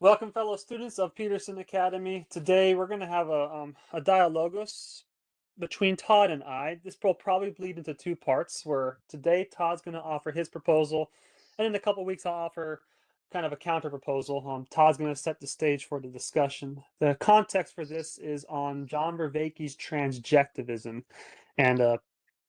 Welcome, fellow students of Peterson Academy. Today, we're going to have a dialogos between Todd and I. This will probably bleed into two parts, where today Todd's going to offer his proposal, and in a couple weeks, I'll offer kind of a counter proposal. Todd's going to set the stage for the discussion. The context for this is on John Vervaeke's Transjectivism, and a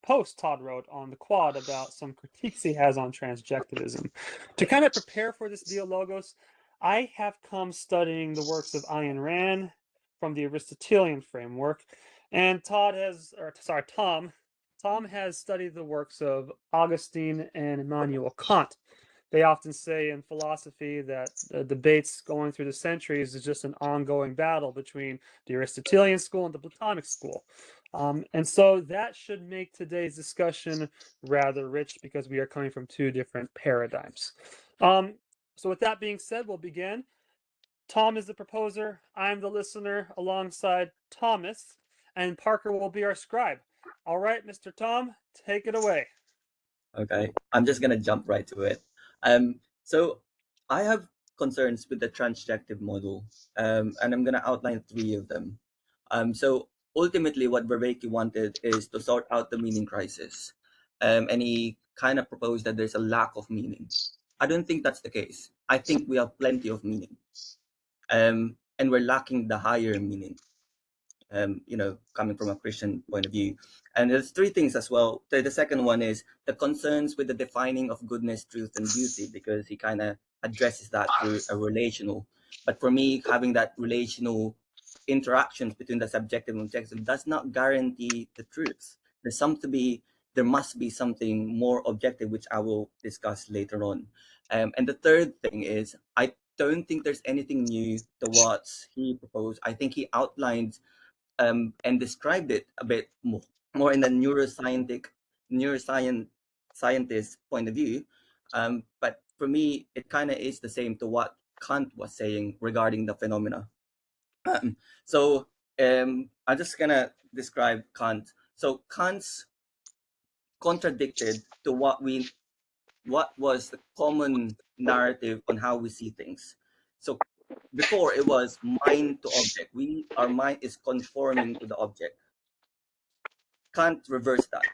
post Todd wrote on the Quad about some critiques he has on transjectivism. To kind of prepare for this dialogos, I have come studying the works of Ayn Rand from the Aristotelian framework, and Tom has studied the works of Augustine and Immanuel Kant. They often say in philosophy that the debates going through the centuries is just an ongoing battle between the Aristotelian school and the Platonic school. And so that should make today's discussion rather rich because we are coming from two different paradigms. So with that being said, we'll begin. Tom is the proposer, I'm the listener alongside Thomas, and Parker will be our scribe. All right, Mr. Tom, take it away. Okay, I'm just gonna jump right to it. So I have concerns with the transjective model, and I'm gonna outline three of them. So ultimately what Vervaeke wanted is to sort out the meaning crisis, and he kind of proposed that there's a lack of meaning. I don't think that's the case. I think we have plenty of meaning, and we're lacking the higher meaning, coming from a Christian point of view. And there's three things as well. The second one is the concerns with the defining of goodness, truth, and beauty, because he kind of addresses that through a relational. But for me, having that relational interactions between the subjective and objective does not guarantee the truth. There must be something more objective, which I will discuss later on. And the third thing is, I don't think there's anything new to what he proposed. I think he outlined and described it a bit more in the neuroscientist point of view. But for me, it kind of is the same to what Kant was saying regarding the phenomena. So I'm just gonna describe Kant. So Kant's contradicted to what was the common narrative on how we see things. So before it was mind to object. Our mind is conforming to the object. Kant reversed that.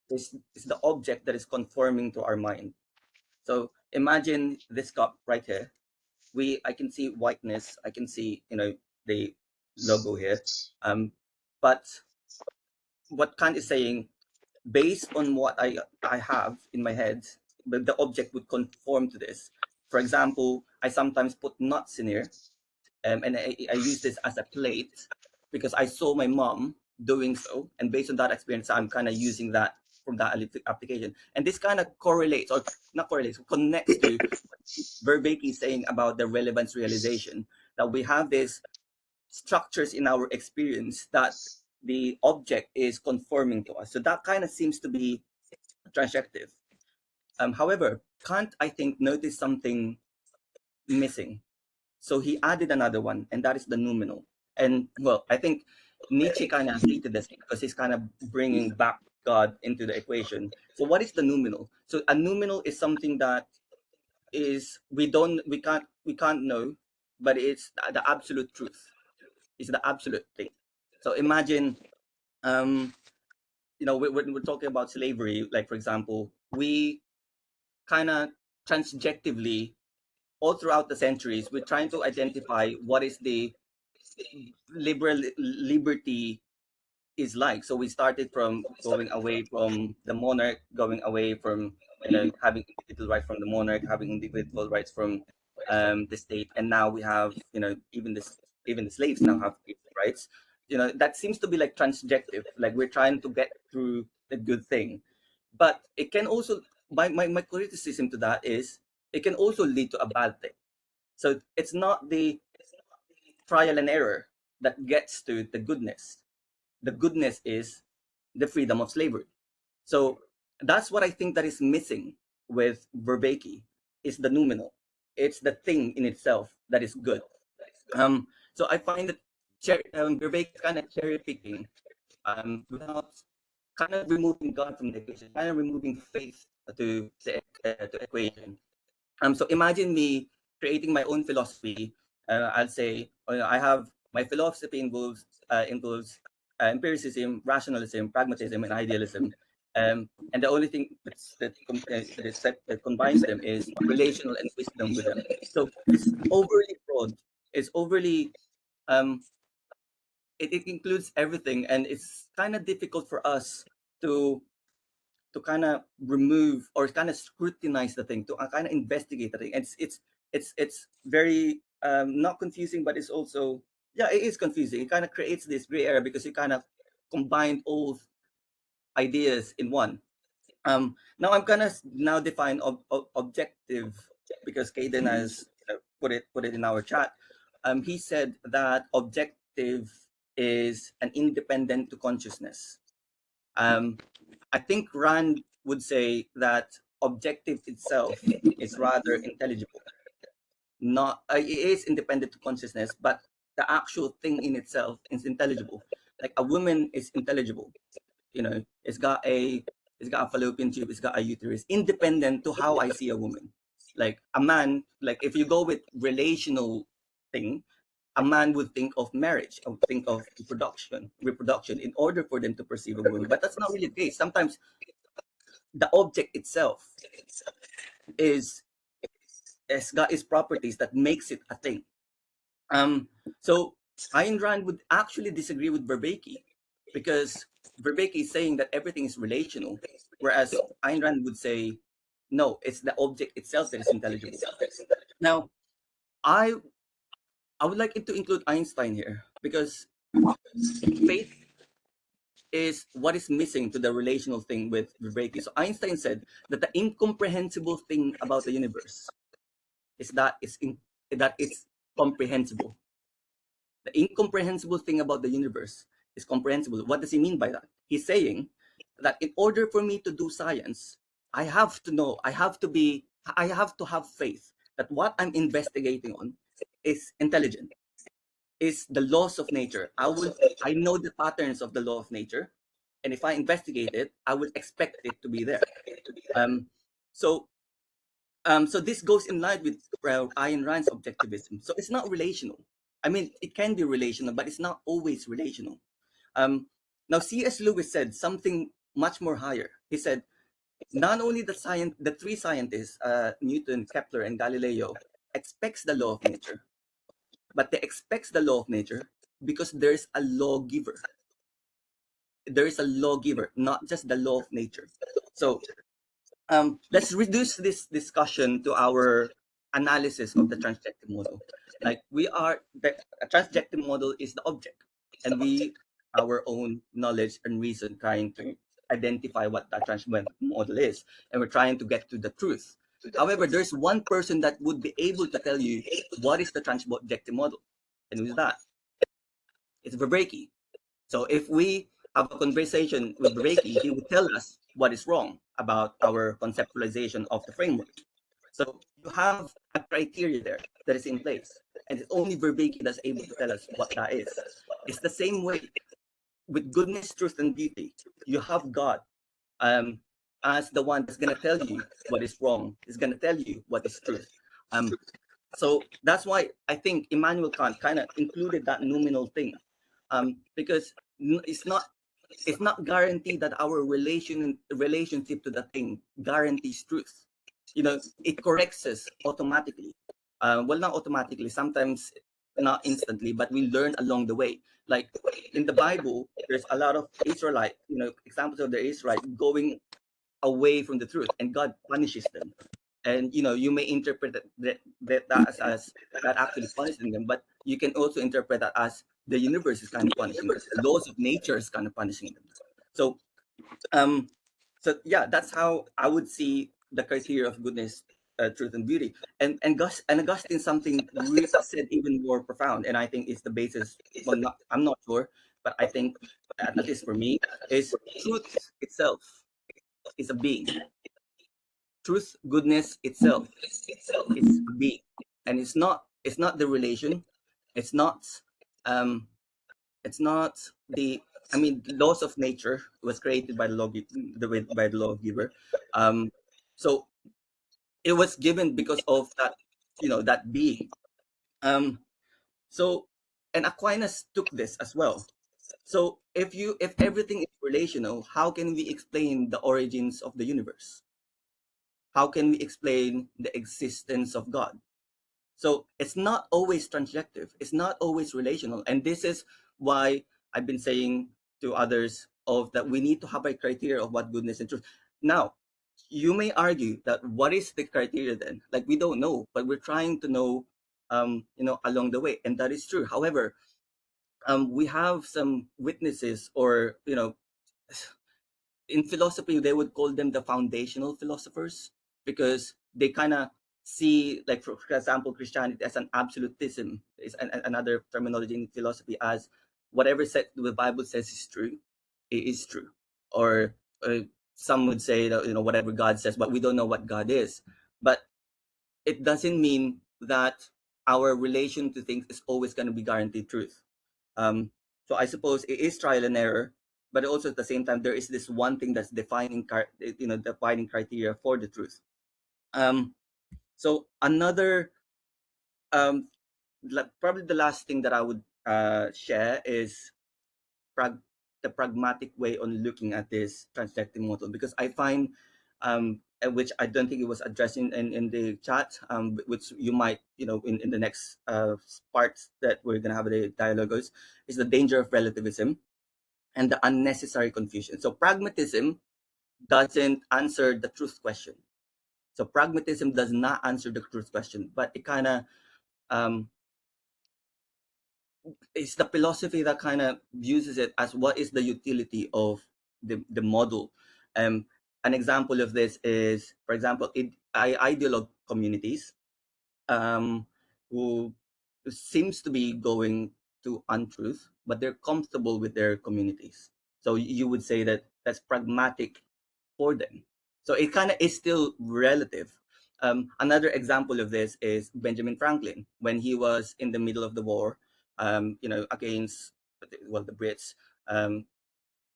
It's the object that is conforming to our mind. So imagine this cup right here. I can see whiteness. I can see the logo here. But what Kant is saying, based on what I have in my head, the object would conform to this. For example, I sometimes put nuts in here, and I use this as a plate because I saw my mom doing so, and based on that experience, I'm kind of using that from that application. And this kind of correlates, or not correlates, connects to what Vervaeke is saying about the relevance realization, that we have these structures in our experience that the object is conforming to us. So that kind of seems to be transjective. However, Kant, I think, noticed something missing. So he added another one, and that is the noumenal. And well, I think Nietzsche kind of hated this because he's kind of bringing back God into the equation. So what is the noumenal? So a noumenal is something that is we can't know, but it's the absolute truth. It's the absolute thing. So imagine, when we're talking about slavery, like for example, we kind of transjectively all throughout the centuries, we're trying to identify what is the liberty is like. So we started from going away from the monarch, going away from having individual rights from the monarch, having individual rights from the state, and now we have even the slaves now have rights. That seems to be like transjective, like we're trying to get through the good thing, but it can also my criticism to that is it can also lead to a bad thing. So it's not the trial and error that gets to the goodness. The goodness is the freedom of slavery. So that's what I think that is missing with Vervaeke, is the noumenal. It's the thing in itself that is good. So I find that Vervaeke is kind of cherry picking without kind of removing God from the equation, kind of removing faith to the equation. So imagine me creating my own philosophy I'd say I have my philosophy involves empiricism, rationalism, pragmatism, and idealism. And the only thing that combines them is relational and wisdom with them. So it's overly broad. It's overly um, it includes everything, and it's kind of difficult for us to kind of remove or kind of scrutinize the thing, to kind of investigate the thing. It's very not confusing, but it's also, yeah, it is confusing. It kind of creates this gray area because you kind of combined all ideas in one. Now I'm gonna now define objective, because Khaden has put it in our chat. He said that objective is an independent to consciousness. I think Rand would say that objective itself is rather intelligible. Not it is independent to consciousness, but the actual thing in itself is intelligible. Like a woman is intelligible. It's got a fallopian tube, it's got a uterus, independent to how I see a woman. Like a man, like if you go with relational thing, a man would think of marriage, or think of reproduction in order for them to perceive a woman. But that's not really the case. Sometimes the object itself is has got its properties that makes it a thing. So Ayn Rand would actually disagree with Vervaeke, because Vervaeke is saying that everything is relational, whereas Ayn Rand would say, no, it's the object itself that is intelligible. Now, I would like it to include Einstein here, because faith is what is missing to the relational thing with Vervaeke. So Einstein said that the incomprehensible thing about the universe is that it's comprehensible. The incomprehensible thing about the universe is comprehensible. What does he mean by that? He's saying that in order for me to do science, I have to know, I have to have faith that what I'm investigating on is intelligent, is the laws of nature. I know the patterns of the law of nature, and if I investigate it, I will expect it to be there. Um, so so this goes in line with Ayn Rand's objectivism. So it's not relational. I mean, it can be relational, but it's not always relational. Um, Now, C.S. Lewis said something much more higher. He said, not only the three scientists, Newton, Kepler, and Galileo, expects the law of nature, but they expect the law of nature because there's a lawgiver. There is a lawgiver, not just the law of nature. So let's reduce this discussion to our analysis of the transjective model. Like a transjective model is the object, and we, our own knowledge and reason, trying to identify what that transjective model is, and we're trying to get to the truth. However, there's one person that would be able to tell you what is the transjective model, and who's that? It's Vervaeke. So if we have a conversation with Vervaeke, he would tell us what is wrong about our conceptualization of the framework. So you have a criteria there that is in place, and it's only Vervaeke that's able to tell us what that is. It's the same way with goodness, truth, and beauty. You have God as the one that's going to tell you what is wrong. Is going to tell you what is truth. So that's why I think Immanuel Kant kind of included that noumenal thing, because it's not guaranteed that our relationship to the thing guarantees truth. It corrects us automatically. Well, not automatically, sometimes not instantly, but we learn along the way. Like in the Bible, there's a lot of Israelite, examples of the Israelite going away from the truth, and God punishes them. And you may interpret that as that actually punishing them, but you can also interpret that as the universe is kind of punishing them. The laws of nature is kind of punishing them. So yeah, that's how I would see the criteria of goodness, truth, and beauty. And Augustine something really said even more profound, and I think is the basis. Well, I'm not sure, but I think at least for me, is truth itself is a being. Truth, goodness itself is a being, and it's not the relation. It's not the, I mean, the laws of nature was created by the lawgiver. So it was given because of that, that being. So, and Aquinas took this as well. So if everything is relational, how can we explain the origins of the universe? How can we explain the existence of God? So it's not always transjective. It's not always relational. And this is why I've been saying to others of that we need to have a criteria of what goodness and truth. Now, you may argue that what is the criteria then? Like we don't know, but we're trying to know, along the way, and that is true. However, we have some witnesses, or in philosophy they would call them the foundational philosophers, because they kind of see, like for example, Christianity as an absolutism is another terminology in philosophy, as whatever the Bible says is true, it is true. Or some would say that whatever God says, but we don't know what God is. But it doesn't mean that our relation to things is always going to be guaranteed truth. um, so I suppose it is trial and error, but also at the same time there is this one thing that's defining criteria for the truth. Um, so another, um, probably the last thing that I would share is prag- the pragmatic way on looking at this transjective model, because I find, which I don't think it was addressed in the chat, which you might, in the next parts that we're going to have the dialogues, is the danger of relativism and the unnecessary confusion. So pragmatism doesn't answer the truth question. So pragmatism does not answer the truth question, but it kind of, um, it's the philosophy that kind of uses it as what is the utility of the model. An example of this is, for example, ideologue communities, um, who seems to be going to untruth, but they're comfortable with their communities. So you would say that that's pragmatic for them. So it kind of is still relative. Another example of this is Benjamin Franklin when he was in the middle of the war, against, well, the Brits.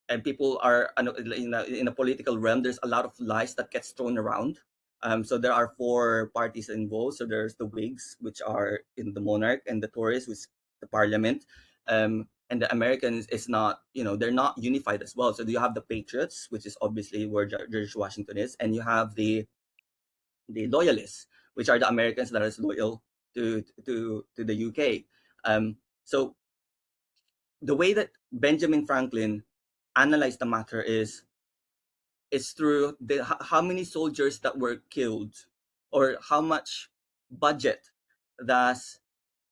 And people are, in a political realm, there's a lot of lies that gets thrown around. So there are four parties involved. So there's the Whigs, which are in the monarch, and the Tories, which is the parliament. And the Americans is not, they're not unified as well. So you have the Patriots, which is obviously where George Washington is, and you have the Loyalists, which are the Americans that are loyal to the UK. So the way that Benjamin Franklin analyzed the matter is through how many soldiers that were killed, or how much budget does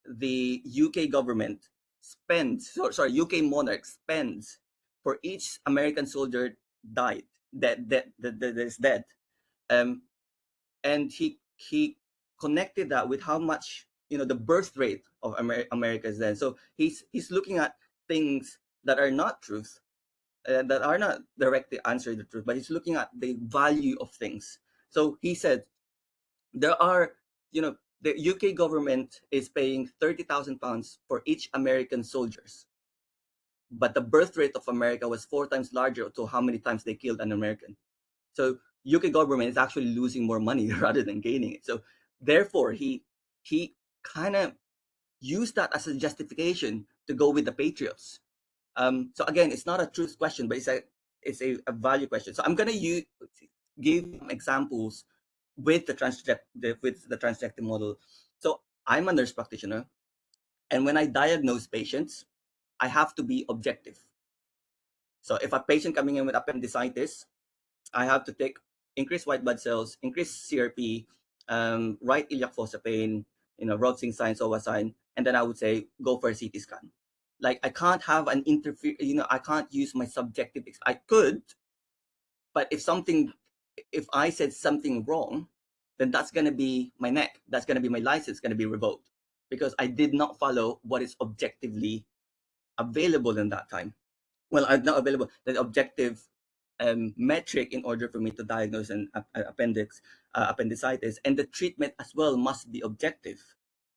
the UK government spends, UK monarch spends for each American soldier died, that is dead. Um, and he connected that with how much, the birth rate of America is then. So he's looking at things that are not truth, that are not directly answering the truth, but he's looking at the value of things. So he said there are, the UK government is paying £30,000 for each American soldiers, but the birth rate of America was 4 times larger to how many times they killed an American. So UK government is actually losing more money rather than gaining it. So therefore, he kind of used that as a justification to go with the Patriots. So again, it's not a truth question, but it's a value question. So I'm gonna give examples with the transjective model. So I'm a nurse practitioner, and when I diagnose patients, I have to be objective. So if a patient coming in with appendicitis, I have to take increased white blood cells, increased CRP, right iliac fossa pain, Rodsing sign, SOA sign, and then I would say go for a CT scan. Like I can't have an I can't use my subjective. I could, but if I said something wrong, then that's gonna be my neck. That's gonna be my license. Gonna be revoked because I did not follow what is objectively available in that time. Well, I'm not available the objective metric in order for me to diagnose an appendicitis, and the treatment as well must be objective.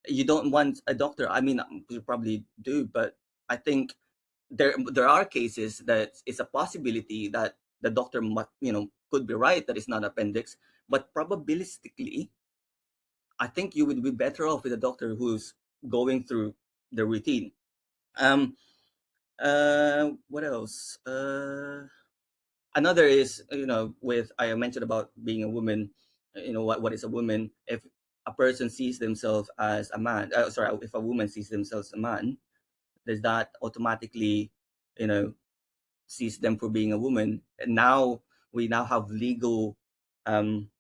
You don't want a doctor. I mean, you probably do, but I think there are cases that it's a possibility that the doctor could be right that it's not appendix, but probabilistically, I think you would be better off with a doctor who's going through the routine. What else? Another is, with I mentioned about being a woman. What is a woman? If a person sees themselves as a man, sorry, if a woman sees themselves as a man, does that automatically, you know, sees them for being a woman? And now we now have um,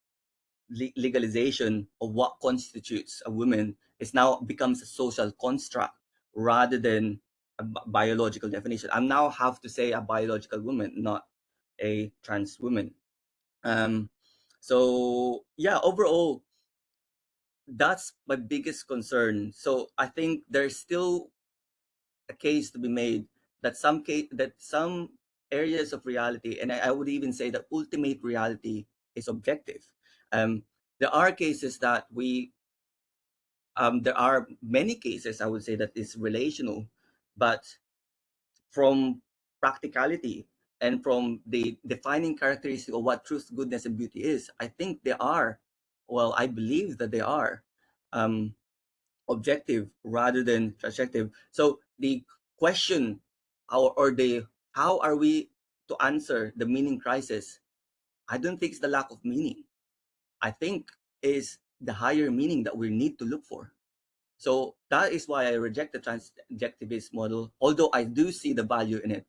legalization of what constitutes a woman. Is now becomes a social construct rather than a biological definition. I now have to say a biological woman, not a trans woman. Um, so yeah, overall, that's my biggest concern. So I think there's still a case to be made that some areas of reality, and I would even say that ultimate reality is objective. Um, there are cases that there are many cases I would say that is relational, but from practicality and from the defining characteristic of what truth, goodness, and beauty is, I think they are, well, I believe that they are um, objective rather than subjective. So the question, how are we to answer the meaning crisis? I don't think it's the lack of meaning. I think is the higher meaning that we need to look for. So that is why I reject the transjectivist model, although I do see the value in it.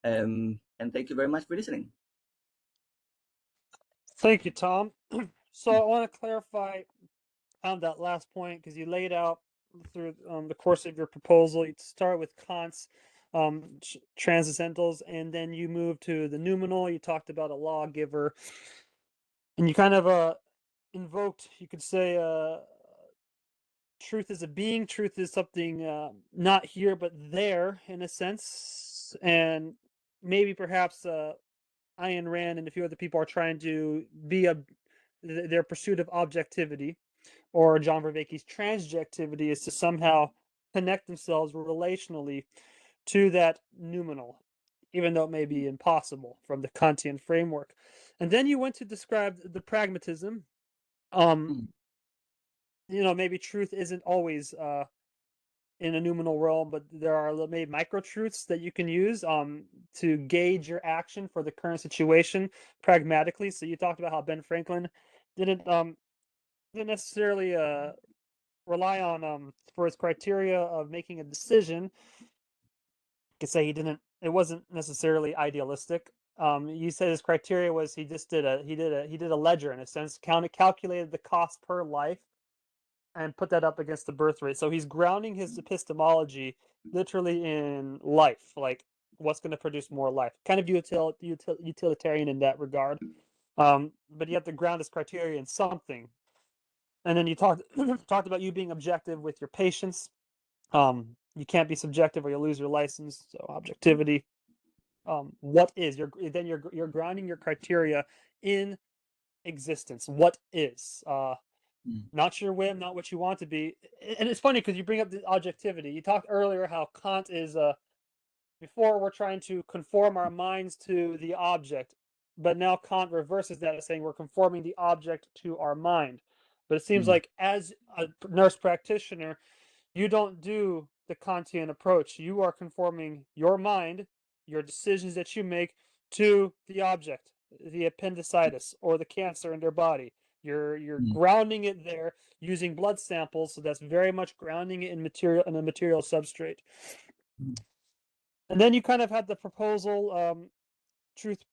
And thank you very much for listening. Thank you, Tom. So I want to clarify on that last point because you laid out through the course of your proposal. You start with Kant's transcendentals, and then you move to the noumenal. You talked about a lawgiver, and you kind of invoked, you could say, truth is a being. Truth is something not here but there in a sense, and maybe perhaps Ayn Rand and a few other people are trying to be their pursuit of objectivity, or John Vervaeke's transjectivity, is to somehow connect themselves relationally to that noumenal, even though it may be impossible from the Kantian framework. And then you went to describe the pragmatism. Mm. Maybe truth isn't always in a noumenal realm, but there are maybe micro truths that you can use to gauge your action for the current situation pragmatically. So you talked about how Ben Franklin didn't necessarily rely on for his criteria of making a decision. You could say it wasn't necessarily idealistic. You said his criteria was he did a ledger in a sense, calculated the cost per life and put that up against the birth rate. So he's grounding his epistemology literally in life, like what's going to produce more life. Kind of utilitarian in that regard. But you have to ground his criteria in something. And then you talked about you being objective with your patients. You can't be subjective or you'll lose your license. So objectivity. What is you're grounding your criteria in existence. What is not your whim, not what you want to be. And it's funny because you bring up the objectivity. You talked earlier how Kant is before we're trying to conform our minds to the object, but now Kant reverses that, saying we're conforming the object to our mind. But it seems Mm. like as a nurse practitioner, you don't do the Kantian approach. You are conforming your mind, your decisions that you make, to the object, the appendicitis or the cancer in their body. You're Mm. grounding it there using blood samples, so that's very much grounding it in a material substrate. Mm. And then you kind of had the proposal, truth,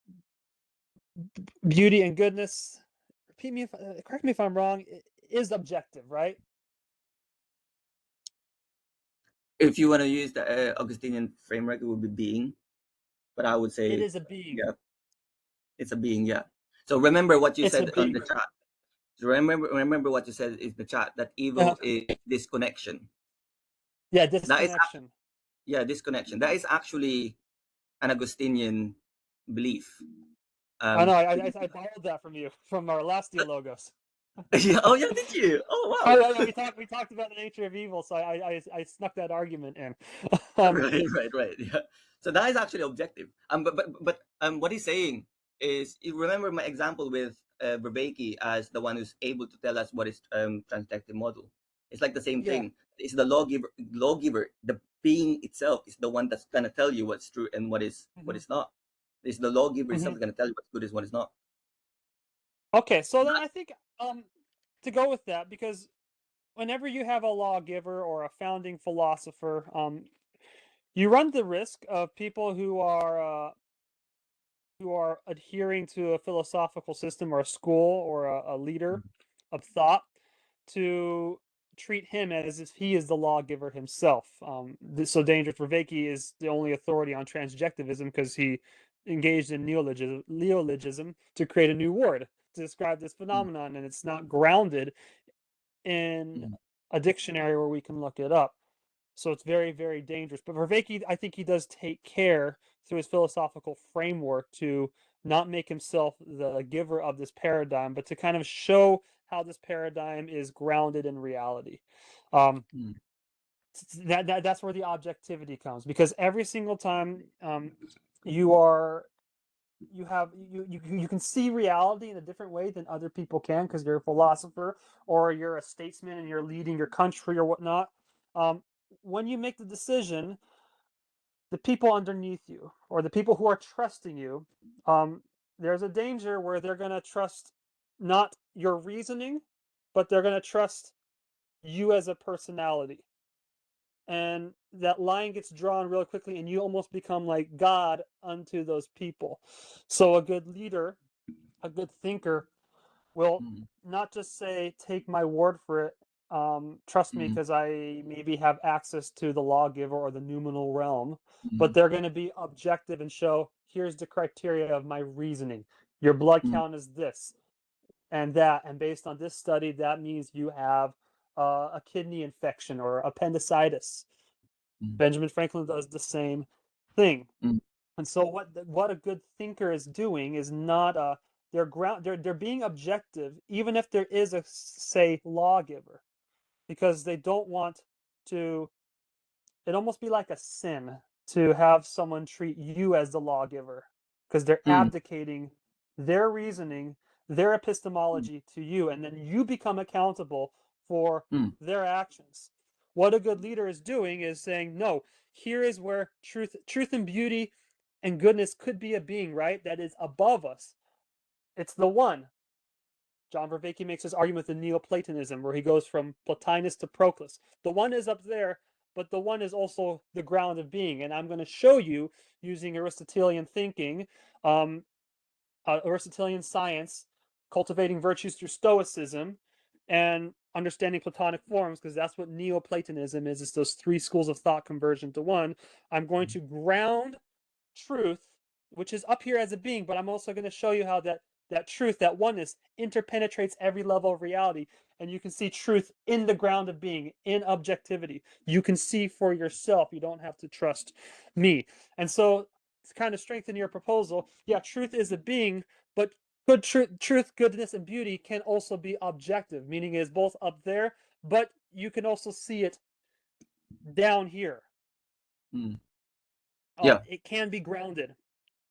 beauty, and goodness. Correct me if I'm wrong. Is objective, right? If you want to use the Augustinian framework, it would be being, but I would It say, is a being. yeah, it's a being. Yeah. So remember what you It's a said on being. the chat. So remember what you said is the chat, that evil is disconnection. Yeah, That is disconnection. disconnection. That is actually an Augustinian belief. I know. Um, I borrowed that from you from our last DiaLogos. yeah. Oh yeah, did you? Oh Oh wow. yeah, we talked about the nature of evil, so I snuck that argument in. Right. Yeah. So that is actually objective. But what he's saying is, you remember my example with Vervaeke as the one who's able to tell us what is transjective model. It's like the same Yeah. thing. It's the lawgiver, the being itself is the one that's gonna tell you what's true and what is not. It's the lawgiver itself gonna tell you what's good is what is not. Okay, so then I think to go with that, because whenever you have a lawgiver or a founding philosopher, you run the risk of people who are adhering to a philosophical system or a school or a leader of thought to treat him as if he is the lawgiver himself. This so dangerous. Vervaeke is the only authority on transjectivism because he engaged in neologism to create a new word to describe this phenomenon, and it's not grounded in a dictionary where we can look it up. So it's very, very dangerous. But Vervaeke, I think he does take care through his philosophical framework to not make himself the giver of this paradigm, but to kind of show how this paradigm is grounded in reality. That's where the objectivity comes, because every single time you are you can see reality in a different way than other people can because you're a philosopher or you're a statesman and you're leading your country or whatnot. When you make the decision, the people underneath you or the people who are trusting you, there's a danger where they're going to trust not your reasoning, but they're going to trust you as a personality. And that line gets drawn real quickly, and you almost become like God unto those people. So a good leader, a good thinker, will not just say, take my word for it, trust me because I maybe have access to the lawgiver or the noumenal realm, but they're going to be objective and show, here's the criteria of my reasoning. Your blood count is this and that, and based on this study, that means you have a kidney infection or appendicitis. Benjamin Franklin does the same thing. And so what a good thinker is doing is not they're being objective, even if there is a, say, lawgiver, because they don't want to, it'd almost be like a sin to have someone treat you as the lawgiver, because they're abdicating their reasoning, their epistemology to you, and then you become accountable for their actions. What a good leader is doing is saying, no, here is where truth and beauty and goodness could be a being, right? That is above us. It's the one. John Vervaeke makes this argument with the Neoplatonism, where he goes from Plotinus to Proclus. The one is up there, but the one is also the ground of being. And I'm going to show you using Aristotelian thinking, Aristotelian science, cultivating virtues through Stoicism, and understanding Platonic forms, because that's what Neoplatonism is. It's those three schools of thought converged into one. I'm going to ground truth, which is up here as a being, but I'm also going to show you how that truth, that oneness, interpenetrates every level of reality. And you can see truth in the ground of being, in objectivity. You can see for yourself. You don't have to trust me. And so, to kind of strengthen your proposal, yeah, truth is a being, but good truth, goodness, and beauty can also be objective, meaning it is both up there, but you can also see it down here. Yeah. It can be grounded.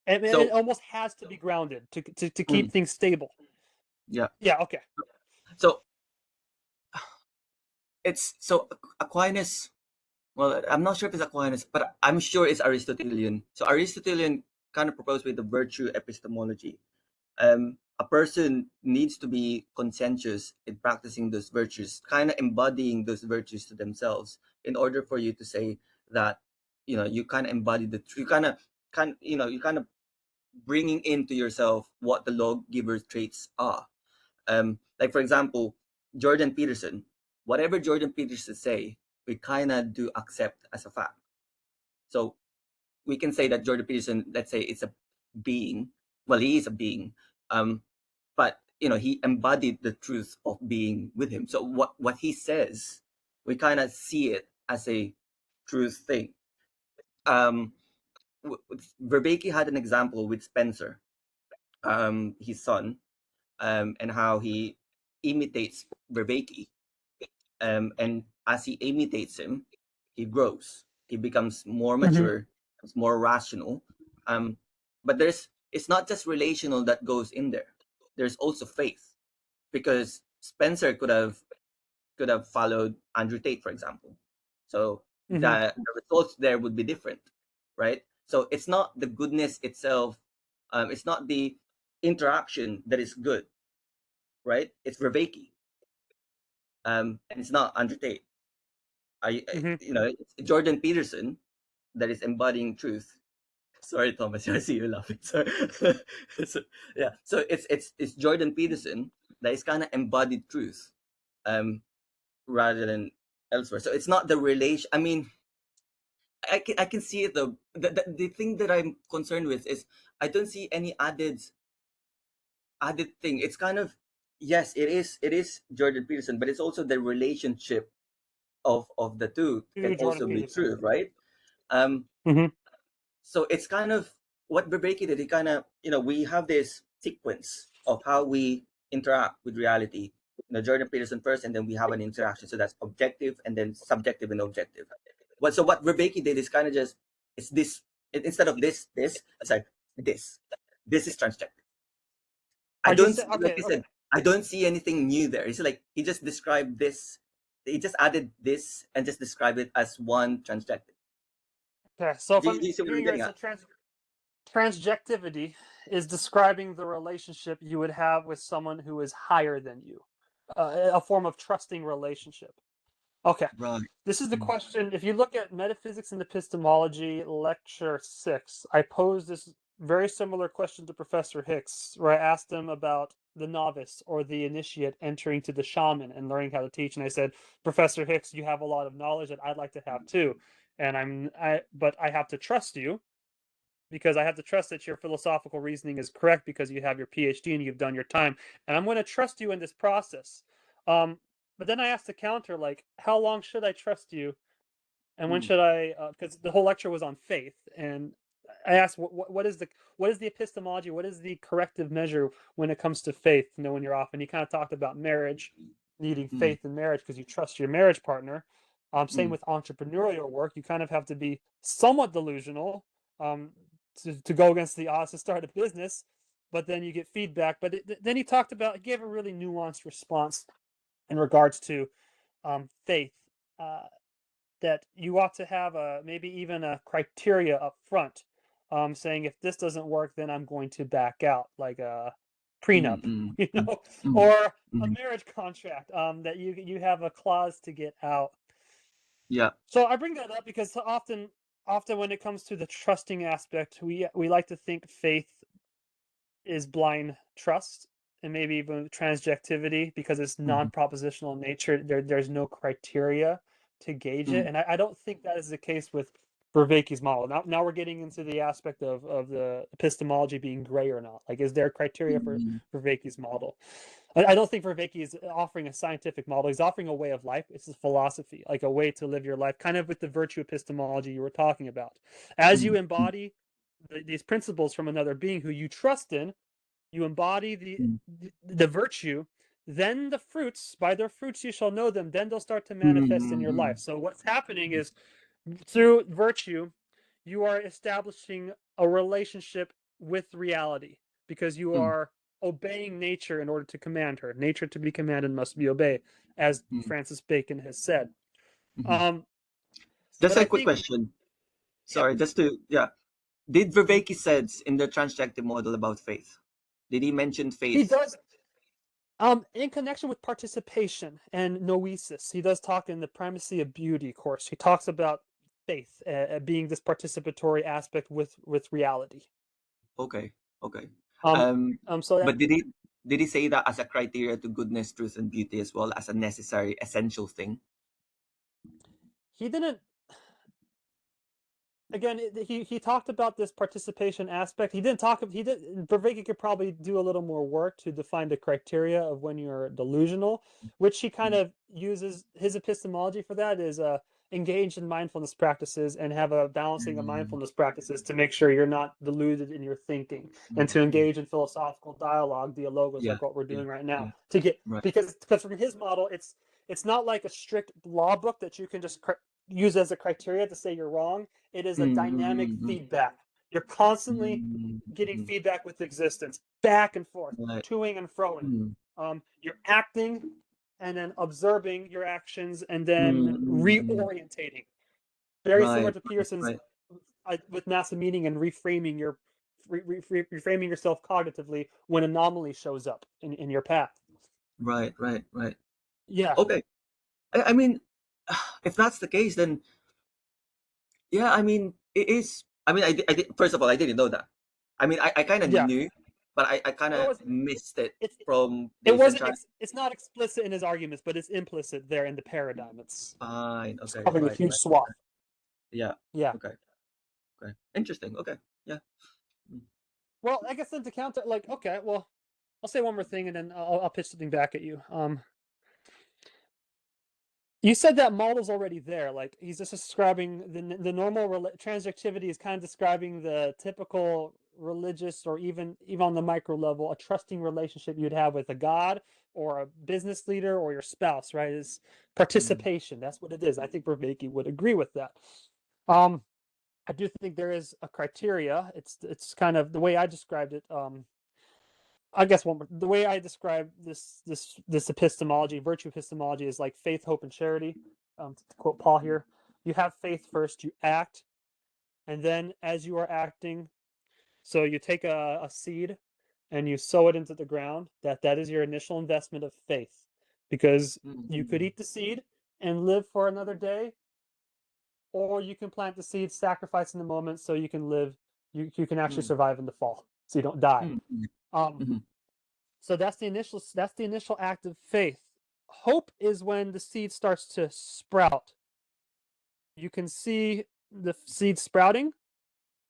And So it almost has to be grounded to keep things stable. yeah. Yeah, okay. So Aquinas. Well, I'm not sure if it's Aquinas, but I'm sure it's Aristotelian. So Aristotelian kind of proposed with the virtue epistemology. A person needs to be conscientious in practicing those virtues, kind of embodying those virtues to themselves, in order for you to say that you kind of embody you kind of bringing into yourself what the lawgiver's traits are. Like for example, Jordan Peterson. Whatever Jordan Peterson say, we kind of do accept as a fact. So we can say that Jordan Peterson, let's say it's a being. Well, he is a being, but he embodied the truth of being with him. So what he says, we kind of see it as a truth thing. Vervaeke had an example with Spencer, his son, and how he imitates Vervaeke, and as he imitates him, he grows. He becomes more mature, becomes more rational. But it's not just relational that goes in there. There's also faith, because Spencer could have could have followed Andrew Tate, for example. So Mm-hmm. the results there would be different, right? So it's not the goodness itself, it's not the interaction that is good, right? It's Vervaeke, and it's not Andrew Tate. Mm-hmm. It's Jordan Peterson that is embodying truth. Sorry, Thomas, I see you laughing. So, yeah, so it's Jordan Peterson that is kind of embodied truth, um, rather than elsewhere. So it's not the relation. I mean, I can see it though. The thing that I'm concerned with is I don't see any added thing. It's kind of, yes, it is Jordan Peterson, but it's also the relationship of the two can To Jordan also be Peterson. true, right? Um, Mm-hmm. so it's kind of what Vervaeke did. He kind of, we have this sequence of how we interact with reality. Jordan Peterson first, and then we have an interaction. So that's objective, and then subjective and objective. What Vervaeke did is kind of just, it's this, instead of this, it's like this. This is transjective. I Are you don't saying like okay? I Okay. said, I don't see anything new there. It's like he just described this. He just added this and just described it as one transjective. Okay. So if Do I'm you see what I'm hearing right, getting so at? transjectivity is describing the relationship you would have with someone who is higher than you, a form of trusting relationship. Okay. Right. This is the question. If you look at Metaphysics and Epistemology, Lecture 6, I posed this very similar question to Professor Hicks, where I asked him about the novice or the initiate entering to the shaman and learning how to teach. And I said, Professor Hicks, you have a lot of knowledge that I'd like to have too. But I have to trust you because I have to trust that your philosophical reasoning is correct because you have your PhD and you've done your time. And I'm going to trust you in this process. But then I asked the counter, like, how long should I trust you? And when Mm, should I? Because the whole lecture was on faith, and I asked, what is the epistemology? What is the corrective measure when it comes to faith? When you're off, and he kind of talked about marriage, needing mm, faith in marriage because you trust your marriage partner. Same mm, with entrepreneurial work. You kind of have to be somewhat delusional um, to go against the odds to start a business, but then you get feedback. But then he talked about, he gave a really nuanced response in regards to faith. Uh, that you ought to have maybe even a criteria up front, saying if this doesn't work, then I'm going to back out, like a prenup, mm, mm, you mm, know, mm, or a mm. marriage contract, that you have a clause to get out. Yeah. So I bring that up because often when it comes to the trusting aspect, we like to think faith is blind trust and maybe even transjectivity because it's Mm, non-propositional in nature. There's no criteria to gauge it, mm, and I don't think that is the case with Vervaeke's model. Now we're getting into the aspect of the epistemology being gray or not. Like, is there criteria for mm, Vervaeke's model? I don't think Vervaeke is offering a scientific model. He's offering a way of life. It's a philosophy, like a way to live your life, kind of with the virtue epistemology you were talking about. As you mm, mm, embody these principles from another being who you trust in, you embody mm, the virtue, then the fruits, by their fruits you shall know them, then they'll start to mm, manifest in your mm, life. So what's happening is through virtue, you are establishing a relationship with reality because you mm, are obeying nature in order to command her. Nature to be commanded must be obeyed, as mm, Francis Bacon has said. mm. Um, Just but a I quick think, question. yeah, Sorry, just to, yeah. Did Vervaeke says in the transjective model about faith? Did he mention he faith? does. In connection with participation and noesis, he does talk in the Primacy of Beauty course. He talks about faith being this participatory aspect with reality. Okay, okay. Um, Um, so that but did he say that as a criteria to goodness, truth, and beauty as well as a necessary, essential thing? he didn't. Again, he talked about this participation aspect. He didn't talk. He did. Vervaeke could probably do a little more work to define the criteria of when you're delusional, which he kind Mm, of uses. His epistemology for that is engage in mindfulness practices and have a balancing of mm, mindfulness practices to make sure you're not deluded in your thinking, and mm, to mm. engage in philosophical dialogue, dialogos, Yeah, like what we're yeah, doing right now, yeah. to get Right. because from his model, it's not like a strict law book that you can just use as a criteria to say you're wrong. It is a Mm, dynamic mm, mm, feedback. You're constantly mm, getting mm, feedback with existence, back and forth, right. toing and froing. Mm, You're acting and then observing your actions and then reorientating. Very similar Right, to Peterson's right, with massive meaning and reframing reframing yourself cognitively when anomaly shows up in your path. right, right, right. Yeah. Okay. I mean, if that's the case, then yeah, I mean, it is. I mean, I did, first of all, I didn't know that. I mean, I kind of Yeah. knew, but I kind Well, of missed it it's from it based on wasn't track. it's not explicit in his arguments, but it's implicit there in the paradigm. Fine. It's Okay. covering a Right. huge Right. swath. Yeah. Yeah. Okay. Okay. Interesting. Okay. Yeah. Well, I guess then to counter, like, okay, well, I'll say one more thing and then I'll pitch something back at you. You said that model's already there. Like he's just describing the normal transjectivity is kind of describing the typical religious or even on the micro level a trusting relationship you'd have with a god or a business leader or your spouse, right? Is participation. That's what it is. I think Vervaeke would agree with that. I do think there is a criteria. It's kind of the way I described it. I guess the way I describe this epistemology, virtue epistemology, is like faith, hope, and charity. To quote Paul here, you have faith first, you act, and then as you are acting, so you take a seed and you sow it into the ground. That is your initial investment of faith, because you could eat the seed and live for another day, or you can plant the seed, sacrifice in the moment, so you can live. You can actually survive in the fall, so you don't die. So that's the initial act of faith. Hope is when the seed starts to sprout. You can see the seed sprouting,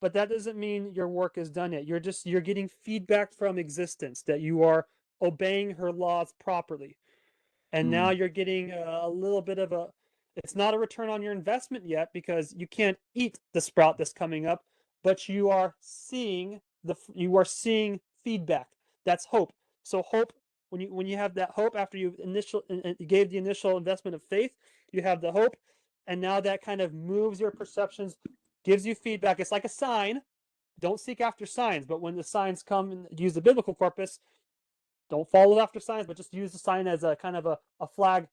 but that doesn't mean your work is done yet. You're getting feedback from existence that you are obeying her laws properly. And now you're getting a little bit of it's not a return on your investment yet because you can't eat the sprout that's coming up, but you are seeing feedback. That's hope. So hope, when you have that hope after you gave the initial investment of faith, you have the hope, and now that kind of moves your perceptions, gives you feedback. It's like a sign. Don't seek after signs, but when the signs come and use the biblical corpus, don't follow after signs, but just use the sign as a kind of a flag,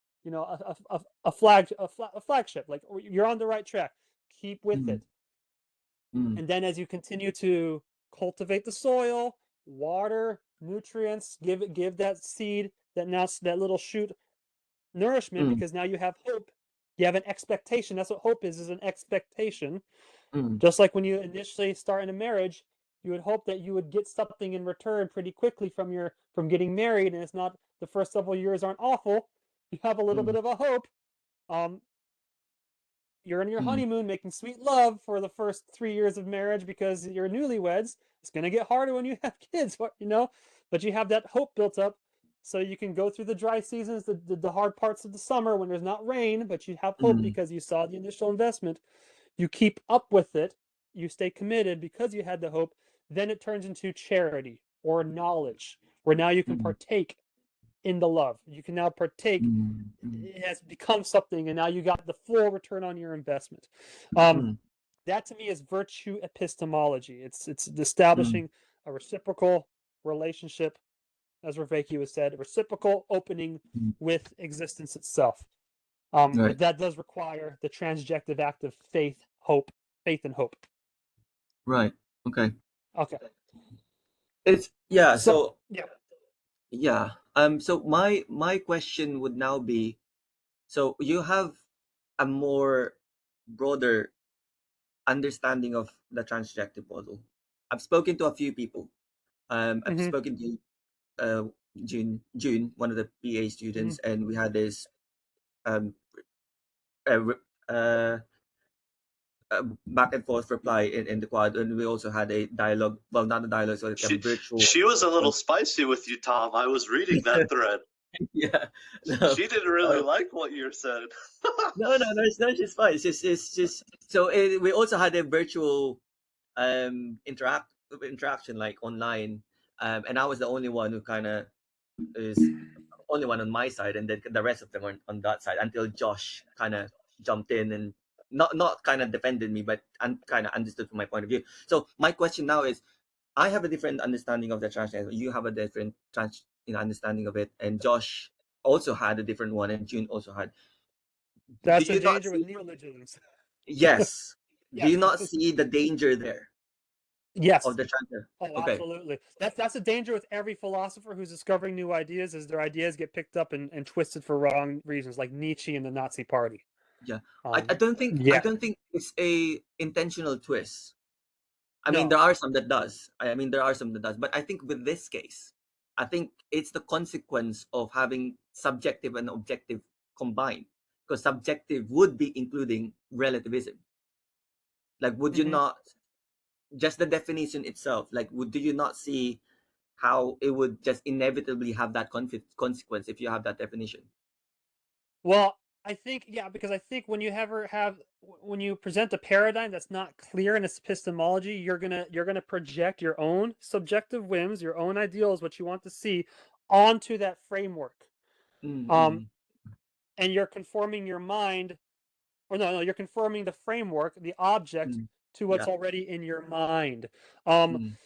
a flagship. Like you're on the right track. Keep with it. And then as you continue to cultivate the soil, water, nutrients, give that seed, that little shoot nourishment, because now you have hope. You have an expectation. That's what hope is an expectation. Just like when you initially start in a marriage, you would hope that you would get something in return pretty quickly from getting married, and it's not the first several years aren't awful. You have a little bit of a hope. You're in your honeymoon making sweet love for the first 3 years of marriage because you're newlyweds. It's going to get harder when you have kids, but you have that hope built up so you can go through the dry seasons, the hard parts of the summer when there's not rain, but you have hope because you saw the initial investment. You keep up with it. You stay committed because you had the hope. Then it turns into charity or knowledge, where now you can partake in the love. You can now partake. It has become something, and now you got the full return on your investment. That to me is virtue epistemology. It's establishing a reciprocal relationship, as Vervaeke has said, a reciprocal opening with existence itself. Right. But that does require the transjective act of faith and hope. Right. Okay. Okay. It's yeah. So So yeah. So my question would now be, so you have a more broader understanding of the transjective model. I've spoken to a few people. I've spoken to uh, June, one of the PA students, and we had this um, uh, re- uh, back and forth reply in the quad, and we also had a dialogue. Well, not a dialogue, so like a virtual. She was a little spicy with you, Tom. I was reading that thread. Yeah, no, She didn't really like what you said. no, no, she's fine. It's just so we also had a virtual interaction like online, and I was the only one who kind of is only one on my side, and then the rest of them are on that side until Josh kind of jumped in and not kind of defended me, but kind of understood from my point of view. So my question now is, I have a different understanding of the transgender. You have a different understanding of it, and Josh also had a different one, and June also had. That's Do the you not danger with see? neologisms. Yes. Do Yes. you not see the danger there Yes. of the transfer? Oh, Okay. absolutely. That's a danger with every philosopher who's discovering new ideas, is their ideas get picked up and twisted for wrong reasons, like Nietzsche and the Nazi Party. Yeah. I don't think Yeah. it's a intentional twist. I mean, No. there are some that does. I mean, there are some that does. But I think with this case, I think it's the consequence of having subjective and objective combined. Because subjective would be including relativism. Like, would you Mhm. not, just the definition itself, like, do you not see how it would just inevitably have that consequence if you have that definition? Well, I think, yeah, because I think when you when you present a paradigm that's not clear in its epistemology, you're gonna project your own subjective whims, your own ideals, what you want to see, onto that framework. Um, Mm-hmm. and you're conforming your mind, or no, you're conforming the framework, the object, Mm. to what's Yeah. already in your mind. Um, Mm.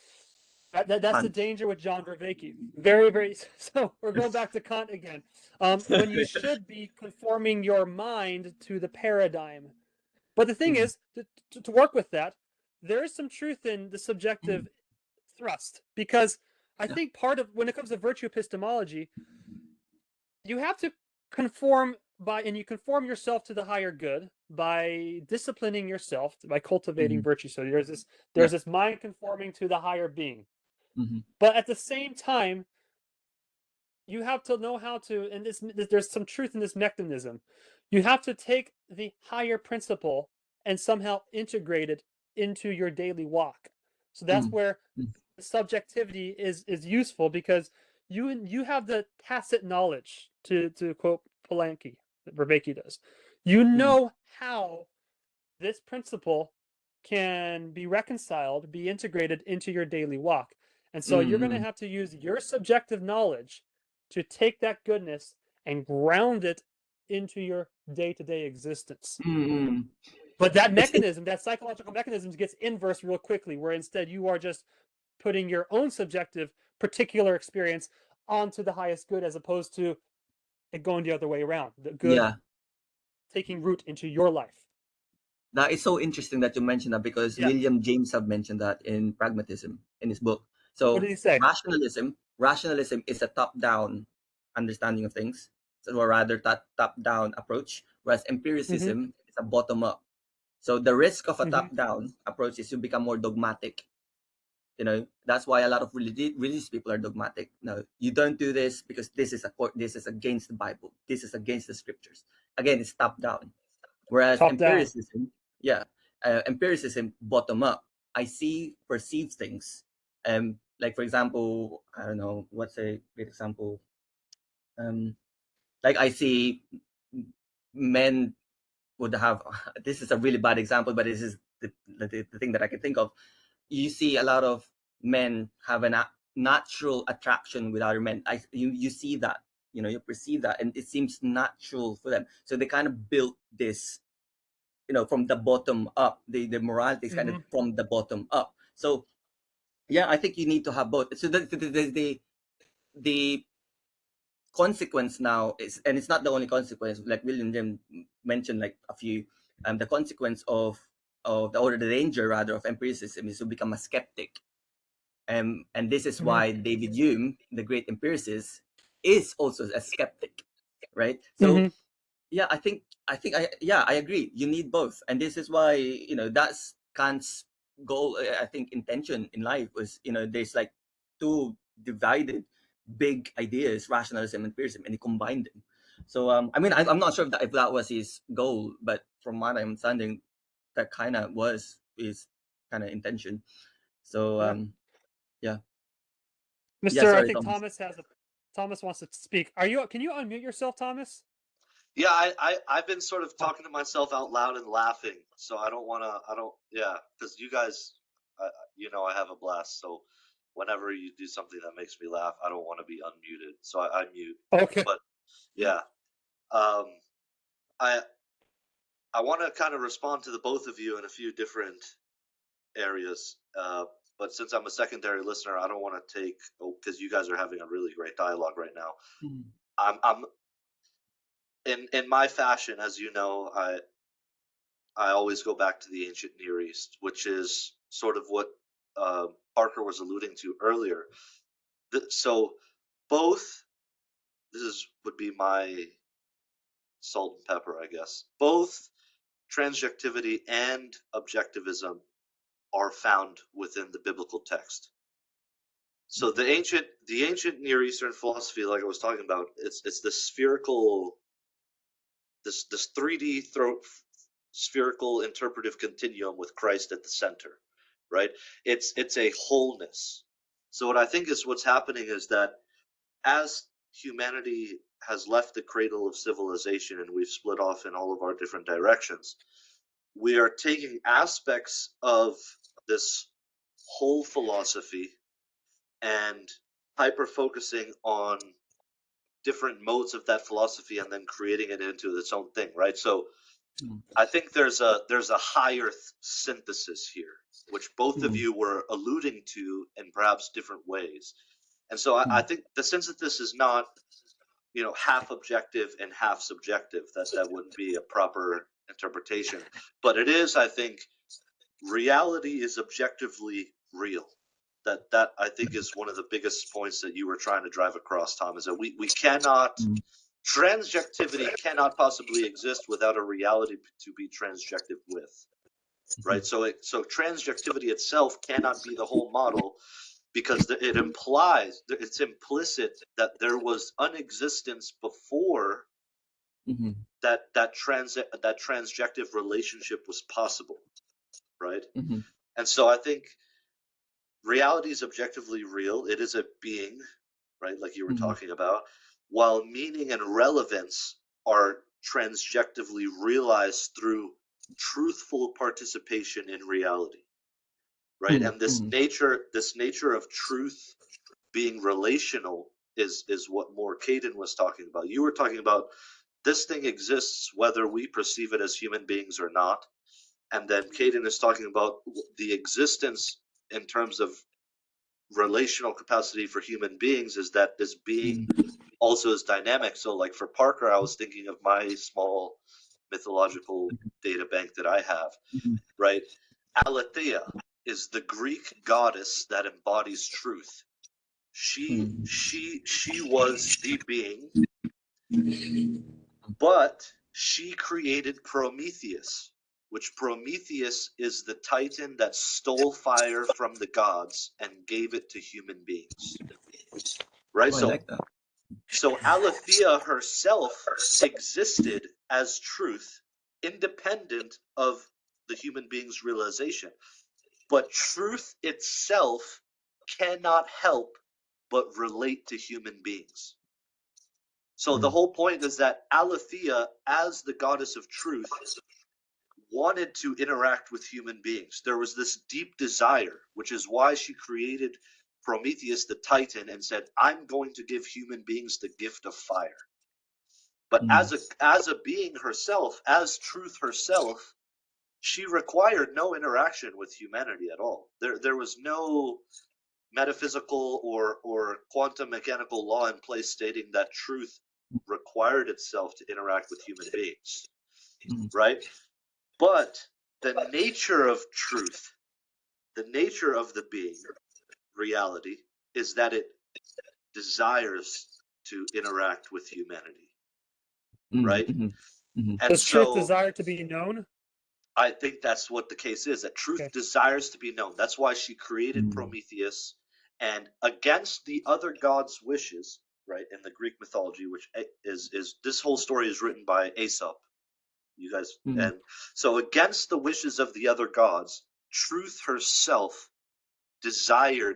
that's the Kant. danger with John Vervaeke. Very, very. So we're going back to Kant again. When you should be conforming your mind to the paradigm. But the thing Mm. is, to work with that, there is some truth in the subjective thrust, because I Yeah. think part of, when it comes to virtue epistemology, you have to conform and you conform yourself to the higher good by disciplining yourself, by cultivating Mhm. virtue. So there's Yeah. this mind conforming to the higher being. Mhm. But at the same time, you have to know how to, and there's some truth in this mechanism. You have to take the higher principle and somehow integrate it into your daily walk. So that's Mm. where Mm. subjectivity is useful, because you have the tacit knowledge, to quote Polanyi, that Vervaeke does. You Mm. know how this principle can be reconciled, be integrated into your daily walk. And so you're going to Mm. have to use your subjective knowledge to take that goodness and ground it into your day-to-day existence. Mm. Mm. But that It's mechanism, that psychological mechanism, gets inverse real quickly, where instead you are just putting your own subjective particular experience onto the highest good, as opposed to it going the other way around, the good yeah. taking root into your life. That is so interesting that you mentioned that, because Yeah. William James have mentioned that in Pragmatism in his book. What So did he say? rationalism is a top-down understanding of things, so, or rather top-down approach, whereas Mm-hmm. empiricism is a bottom-up. So the risk of a Mm-hmm. top-down approach is you become more dogmatic. That's why a lot of religious people are dogmatic. No, you don't do this because this is against the Bible. This is against the scriptures. Again, it's top-down. Whereas Top down. yeah, empiricism bottom up. I perceive things. Like, for example, I don't know what's a great example. Like, I see men would have. This is a really bad example, but this is the thing that I can think of. You see a lot of men have a natural attraction with other men. You see that, you perceive that, and it seems natural for them. So they kind of built this, from the bottom up. The morality is kind of Mm-hmm. from the bottom up. So yeah, I think you need to have both. So the consequence now is, and it's not the only consequence, like William Jim mentioned, like a few, the consequence or the danger rather of empiricism is to become a skeptic. And this is Mm-hmm. why David Hume, the great empiricist, is also a skeptic, right? So Mm-hmm. yeah, I agree. You need both, and this is why, that's Kant's goal. I think intention in life was, there's like two divided big ideas, rationalism and empiricism, and he combined them. So I mean, I'm not sure if that was his goal, but from what I'm understanding, that kind of was his kind of intention. So Yeah. yeah, yeah. Mr. I Sorry, think Thomas. Thomas wants to speak. Can you unmute yourself, Thomas? Yeah, I've been sort of talking to myself out loud and laughing, so I don't want to. I don't. Yeah, because you guys, I have a blast. So whenever you do something that makes me laugh, I don't want to be unmuted, so I mute. Okay. But yeah, um, I I want to kind of respond to the both of you in a few different areas. But since I'm a secondary listener, I don't want to take, because you guys are having a really great dialogue right now. Mm. I'm in my fashion, as you know, I always go back to the ancient Near East, which is sort of what Parker was alluding to earlier. So both, would be my salt and pepper, I guess. Both transjectivity and objectivism are found within the biblical text. So the ancient Near Eastern philosophy, like I was talking about, it's this spherical, this 3D spherical interpretive continuum with Christ at the center, right? It's a wholeness. So what I think is what's happening is that as humanity has left the cradle of civilization and we've split off in all of our different directions, we are taking aspects of this whole philosophy and hyper focusing on different modes of that philosophy and then creating it into its own thing, right? So I think there's a higher synthesis here, which both of you were alluding to in perhaps different ways. And so I think the synthesis is not, half objective and half subjective. That wouldn't be a proper interpretation. But it is, I think, reality is objectively real. That I think is one of the biggest points that you were trying to drive across, Tom, is that we cannot, transjectivity cannot possibly exist without a reality to be transjective with, right? So transjectivity itself cannot be the whole model, because it implies, it's implicit that there was unexistence before that transjective relationship was possible, right? And so I think reality is objectively real. It is a being, right, like you were talking about, while meaning and relevance are transjectively realized through truthful participation in reality, right? And this nature of truth being relational is what more Khaden was talking about. You were talking about this thing exists whether we perceive it as human beings or not, and then Khaden is talking about the existence in terms of relational capacity for human beings is that this being also is dynamic. So like for Parker, I was thinking of my small mythological data bank that I have, right? Aletheia is the Greek goddess that embodies truth. She was the being, but she created Prometheus, which Prometheus is the titan that stole fire from the gods and gave it to human beings. Right? Oh, I like that. So Aletheia herself existed as truth, independent of the human being's realization. But truth itself cannot help but relate to human beings. So the whole point is that Aletheia, as the goddess of truth, wanted to interact with human beings. There was this deep desire, which is why she created Prometheus the Titan and said, I'm going to give human beings the gift of fire. But as a being herself, as truth herself, she required no interaction with humanity at all. There was no metaphysical or quantum mechanical law in place stating that truth required itself to interact with human beings, right? But the nature of truth, the nature of the being, reality, is that it desires to interact with humanity, right? And does truth desire to be known? I think that's what the case is, that truth desires to be known. That's why she created Prometheus, and against the other gods' wishes, right, in the Greek mythology, which is this whole story is written by Aesop. You guys, and so against the wishes of the other gods, truth herself desired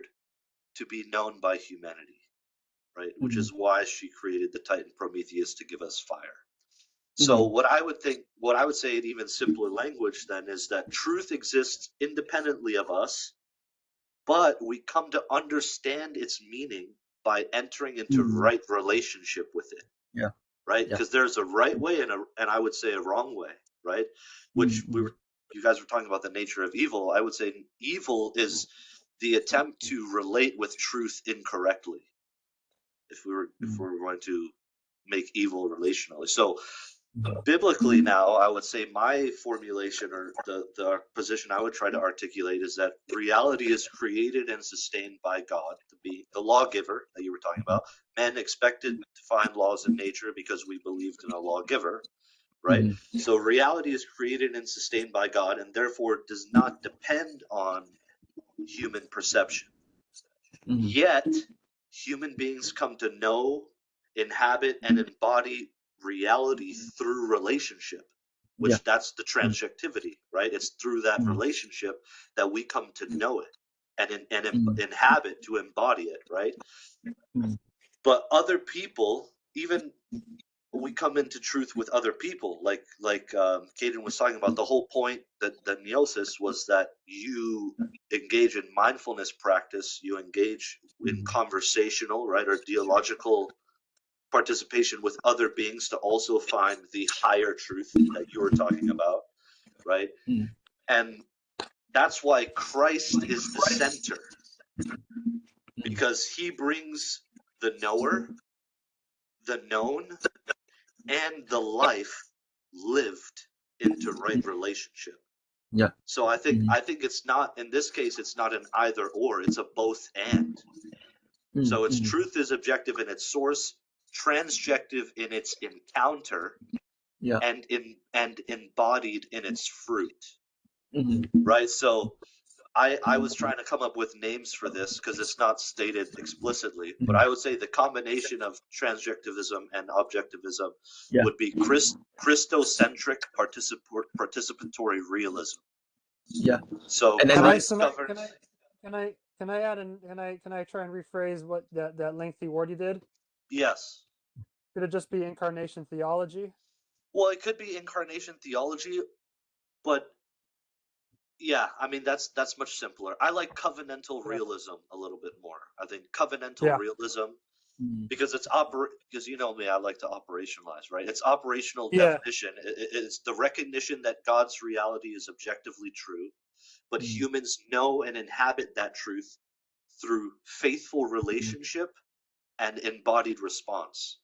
to be known by humanity, right? Which is why she created the Titan Prometheus to give us fire. So what I would say in even simpler language then is that truth exists independently of us, but we come to understand its meaning by entering into right relationship with it. Yeah. Right? Because there's a right way and I would say a wrong way, right? Which you guys were talking about the nature of evil. I would say evil is the attempt to relate with truth incorrectly. If we were going to make evil relationally. So biblically now, I would say my formulation or the position I would try to articulate is that reality is created and sustained by God, the lawgiver that you were talking about. Men expected to find laws in nature because we believed in a lawgiver, right? So reality is created and sustained by God, and therefore does not depend on human perception. Yet, human beings come to know, inhabit, and embody reality through relationship, which that's the transjectivity, right? It's through that relationship that we come to know it and inhabit, to embody it, right? But other people, even we come into truth with other people, like Khaden was talking about. The whole point that Neosis was that you engage in mindfulness practice, you engage in conversational, right, or dialogical participation with other beings to also find the higher truth that you were talking about, right? And that's why Christ is the center, because he brings the knower, the known, and the life lived into right relationship. Yeah. So I think it's not, in this case, it's not an either or, it's a both and. So its truth is objective in its source, transjective in its encounter, and embodied in its fruit. Right? So I was trying to come up with names for this because it's not stated explicitly, but I would say the combination of transjectivism and objectivism would be Christocentric participatory realism. Yeah. So Can I try and rephrase what that lengthy word you did? Yes. Could it just be incarnation theology? Well, it could be incarnation theology, but yeah, I mean that's much simpler. I like covenantal realism a little bit more. I think covenantal realism, because it's because you know me, I like to operationalize, right? It's operational definition. It's the recognition that God's reality is objectively true, but humans know and inhabit that truth through faithful relationship and embodied response.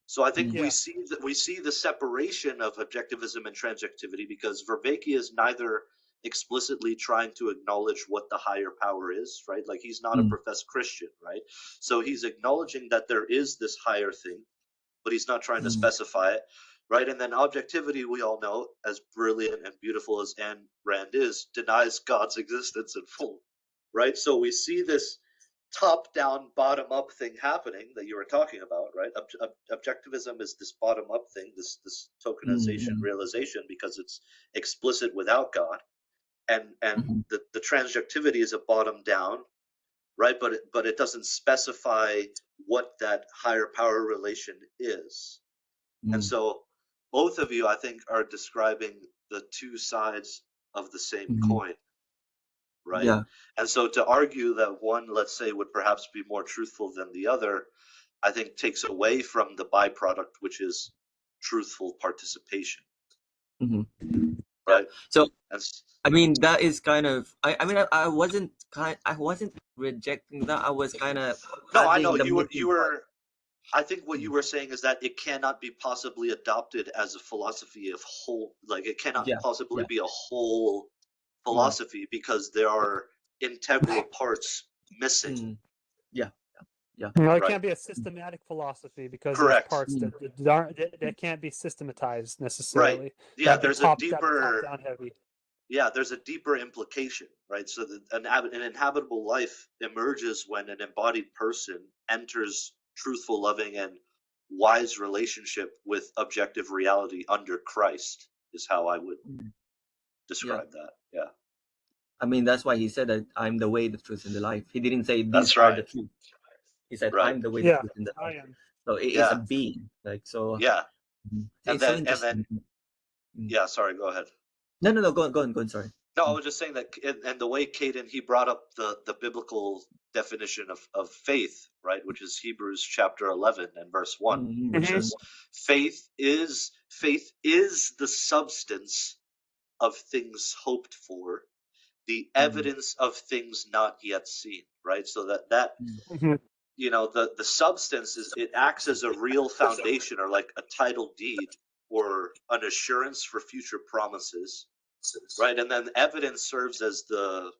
So I think we see the separation of objectivism and transjectivity, because Vervaeke is neither explicitly trying to acknowledge what the higher power is, right? Like he's not a professed Christian, right? So he's acknowledging that there is this higher thing, but he's not trying to specify it, right? And then objectivity, we all know, as brilliant and beautiful as Ayn Rand is, denies God's existence in full, right? So we see this top-down, bottom-up thing happening that you were talking about, right? Objectivism is this bottom-up thing, this tokenization, realization, because it's explicit without God, and the transjectivity is a bottom-down, right? But it doesn't specify what that higher power relation is, and so both of you, I think, are describing the two sides of the same coin. Right? Yeah. And so to argue that one, let's say, would perhaps be more truthful than the other, I think takes away from the byproduct, which is truthful participation. Right? So I mean that is kind of I wasn't rejecting that. I was kind of I know you were I think what you were saying is that it cannot be possibly adopted as a philosophy of whole, like it cannot possibly be a whole philosophy because there are integral parts missing. No, it can't be a systematic philosophy because there's parts that can't be systematized necessarily. Right. Yeah, there's a deeper top-down heavy. Yeah, there's a deeper implication, right? So that an inhabitable life emerges when an embodied person enters truthful, loving, and wise relationship with objective reality under Christ, is how I would describe that. Yeah. I mean, that's why he said that I'm the way, the truth, and the life. He didn't say these That's are right. the truth. He said, Right. I'm the way, the truth, and the I life. am. So it is a being. Like so. Yeah. It's so interesting. Yeah, sorry, go ahead. No, go on, sorry. No, I was just saying that, and the way Khaden, he brought up the biblical definition of faith, right, which is Hebrews chapter 11 and verse 1, which is faith is the substance of things hoped for, the evidence of things not yet seen, right? So that the substance it acts as a real foundation, or like a title deed, or an assurance for future promises, right? And then evidence serves as the,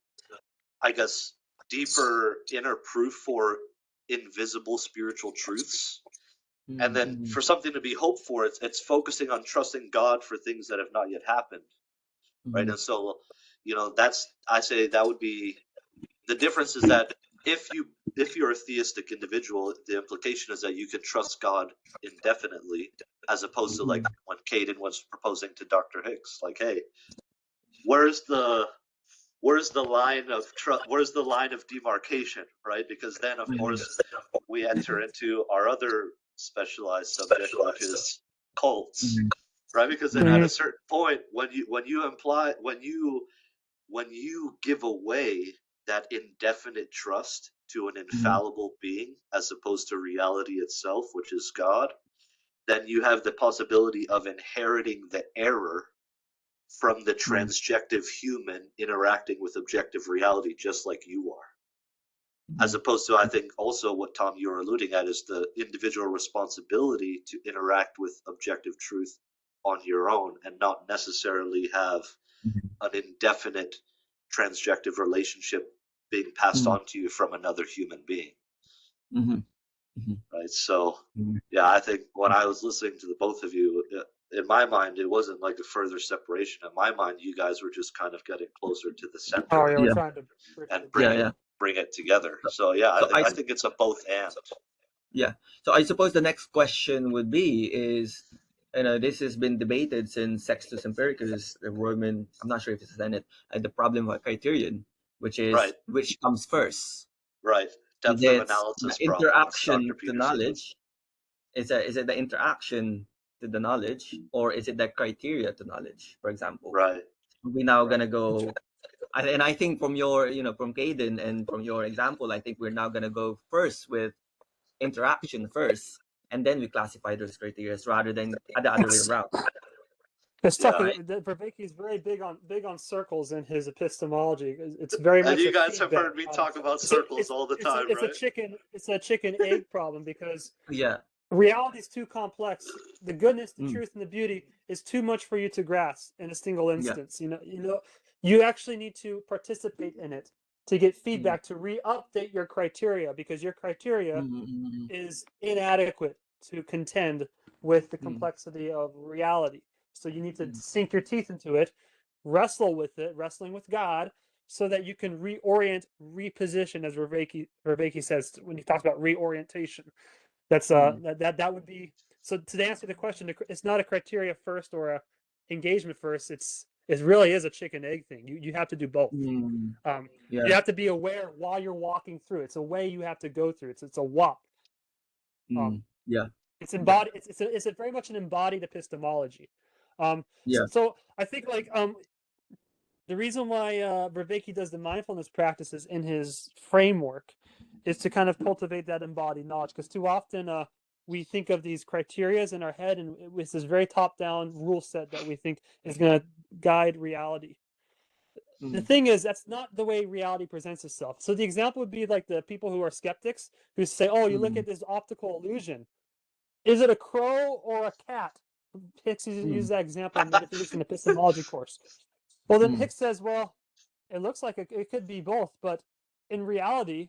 I guess, deeper inner proof for invisible spiritual truths. And then for something to be hoped for, it's focusing on trusting God for things that have not yet happened, right? And so, I say that would be the difference, is that if you're a theistic individual, the implication is that you can trust God indefinitely, as opposed to like when Khaden was proposing to Dr. Hicks, like, hey, where's the line of demarcation, right? Because then, of course, we enter into our other specialized subject, which is cults, right? Because then at a certain point, when you give away that indefinite trust to an infallible being, as opposed to reality itself, which is God, then you have the possibility of inheriting the error from the transjective human interacting with objective reality, just like you are. As opposed to, I think, also what, Tom, you're alluding at, is the individual responsibility to interact with objective truth on your own, and not necessarily have an indefinite transjective relationship being passed on to you from another human being. Right? So, yeah, I think when I was listening to the both of you, in my mind, it wasn't like a further separation. In my mind, you guys were just kind of getting closer to the center. Oh, yeah, we're trying to and bring it together. So, yeah, I think it's a both and. Yeah. So I suppose the next question would be is, this has been debated since Sextus Empiricus, the Roman, I'm not sure if it's Senate, the problem of criterion, which is which comes first. Right. Depth of analysis interaction to knowledge. Is it the interaction to the knowledge, or is it the criteria to knowledge, for example? Right. We're now gonna go, and I think from your, from Khaden and from your example, I think we're now gonna go first with interaction first, and then we classify those criteria rather than the other way around. It's tough. Vervaeke is very big on circles in his epistemology. It's very much. And you guys have heard me talk about circles all the time, right? It's a chicken egg problem, because yeah, reality is too complex. The goodness, the truth, and the beauty is too much for you to grasp in a single instance. You actually need to participate in it to get feedback, to re-update your criteria, because your criteria is inadequate to contend with the complexity of reality. So you need to sink your teeth into it, wrestle with it, wrestling with God, so that you can reorient, reposition, as Vervaeke says when he talks about reorientation. That's that would be, so to answer the question, it's not a criteria first or a engagement first. It really is a chicken egg thing. You have to do both. You have to be aware while you're walking through. It's a way you have to go through. It's a walk. It's embodied. It's very much an embodied epistemology. So I think the reason why Vervaeke does the mindfulness practices in his framework is to kind of cultivate that embodied knowledge, because too often we think of these criterias in our head, and it's this very top-down rule set that we think is going to guide reality. The thing is, that's not the way reality presents itself. So the example would be like the people who are skeptics, who say, oh, you look at this optical illusion. Is it a crow or a cat? Hicks used that example in Metaphysics and Epistemology course. Well, then Hicks says, well, it looks like it could be both, but in reality,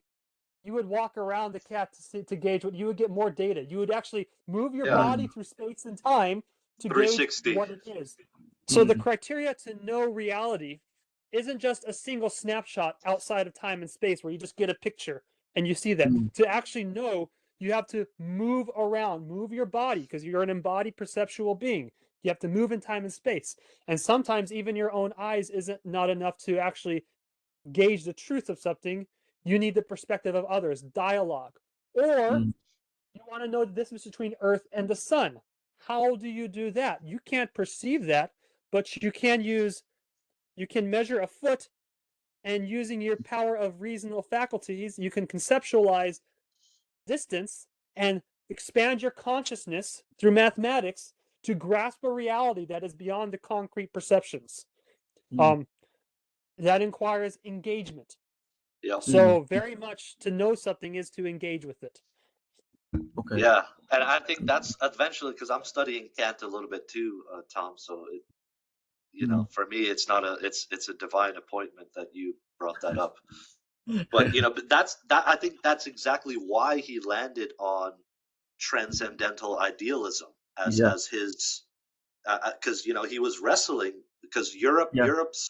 you would walk around the cat to gauge what you would get more data. You would actually move your body through space and time to gauge what it is. So the criteria to know reality isn't just a single snapshot outside of time and space where you just get a picture and you see that. To actually know, you have to move around, move your body, because you're an embodied perceptual being. You have to move in time and space. And sometimes even your own eyes isn't not enough to actually gauge the truth of something. You need the perspective of others, dialogue. Or you want to know the distance between Earth and the sun. How do you do that? You can't perceive that, but you can measure a foot, and using your power of reasonable faculties, you can conceptualize distance and expand your consciousness through mathematics to grasp a reality that is beyond the concrete perceptions. That requires engagement. Yeah. So very much to know something is to engage with it. Okay. Yeah, and I think that's eventually, because I'm studying Kant a little bit too, Tom. So for me, it's not it's a divine appointment that you brought that up. But but I think that's exactly why he landed on transcendental idealism as Yeah. as his, because he was wrestling, because Europe's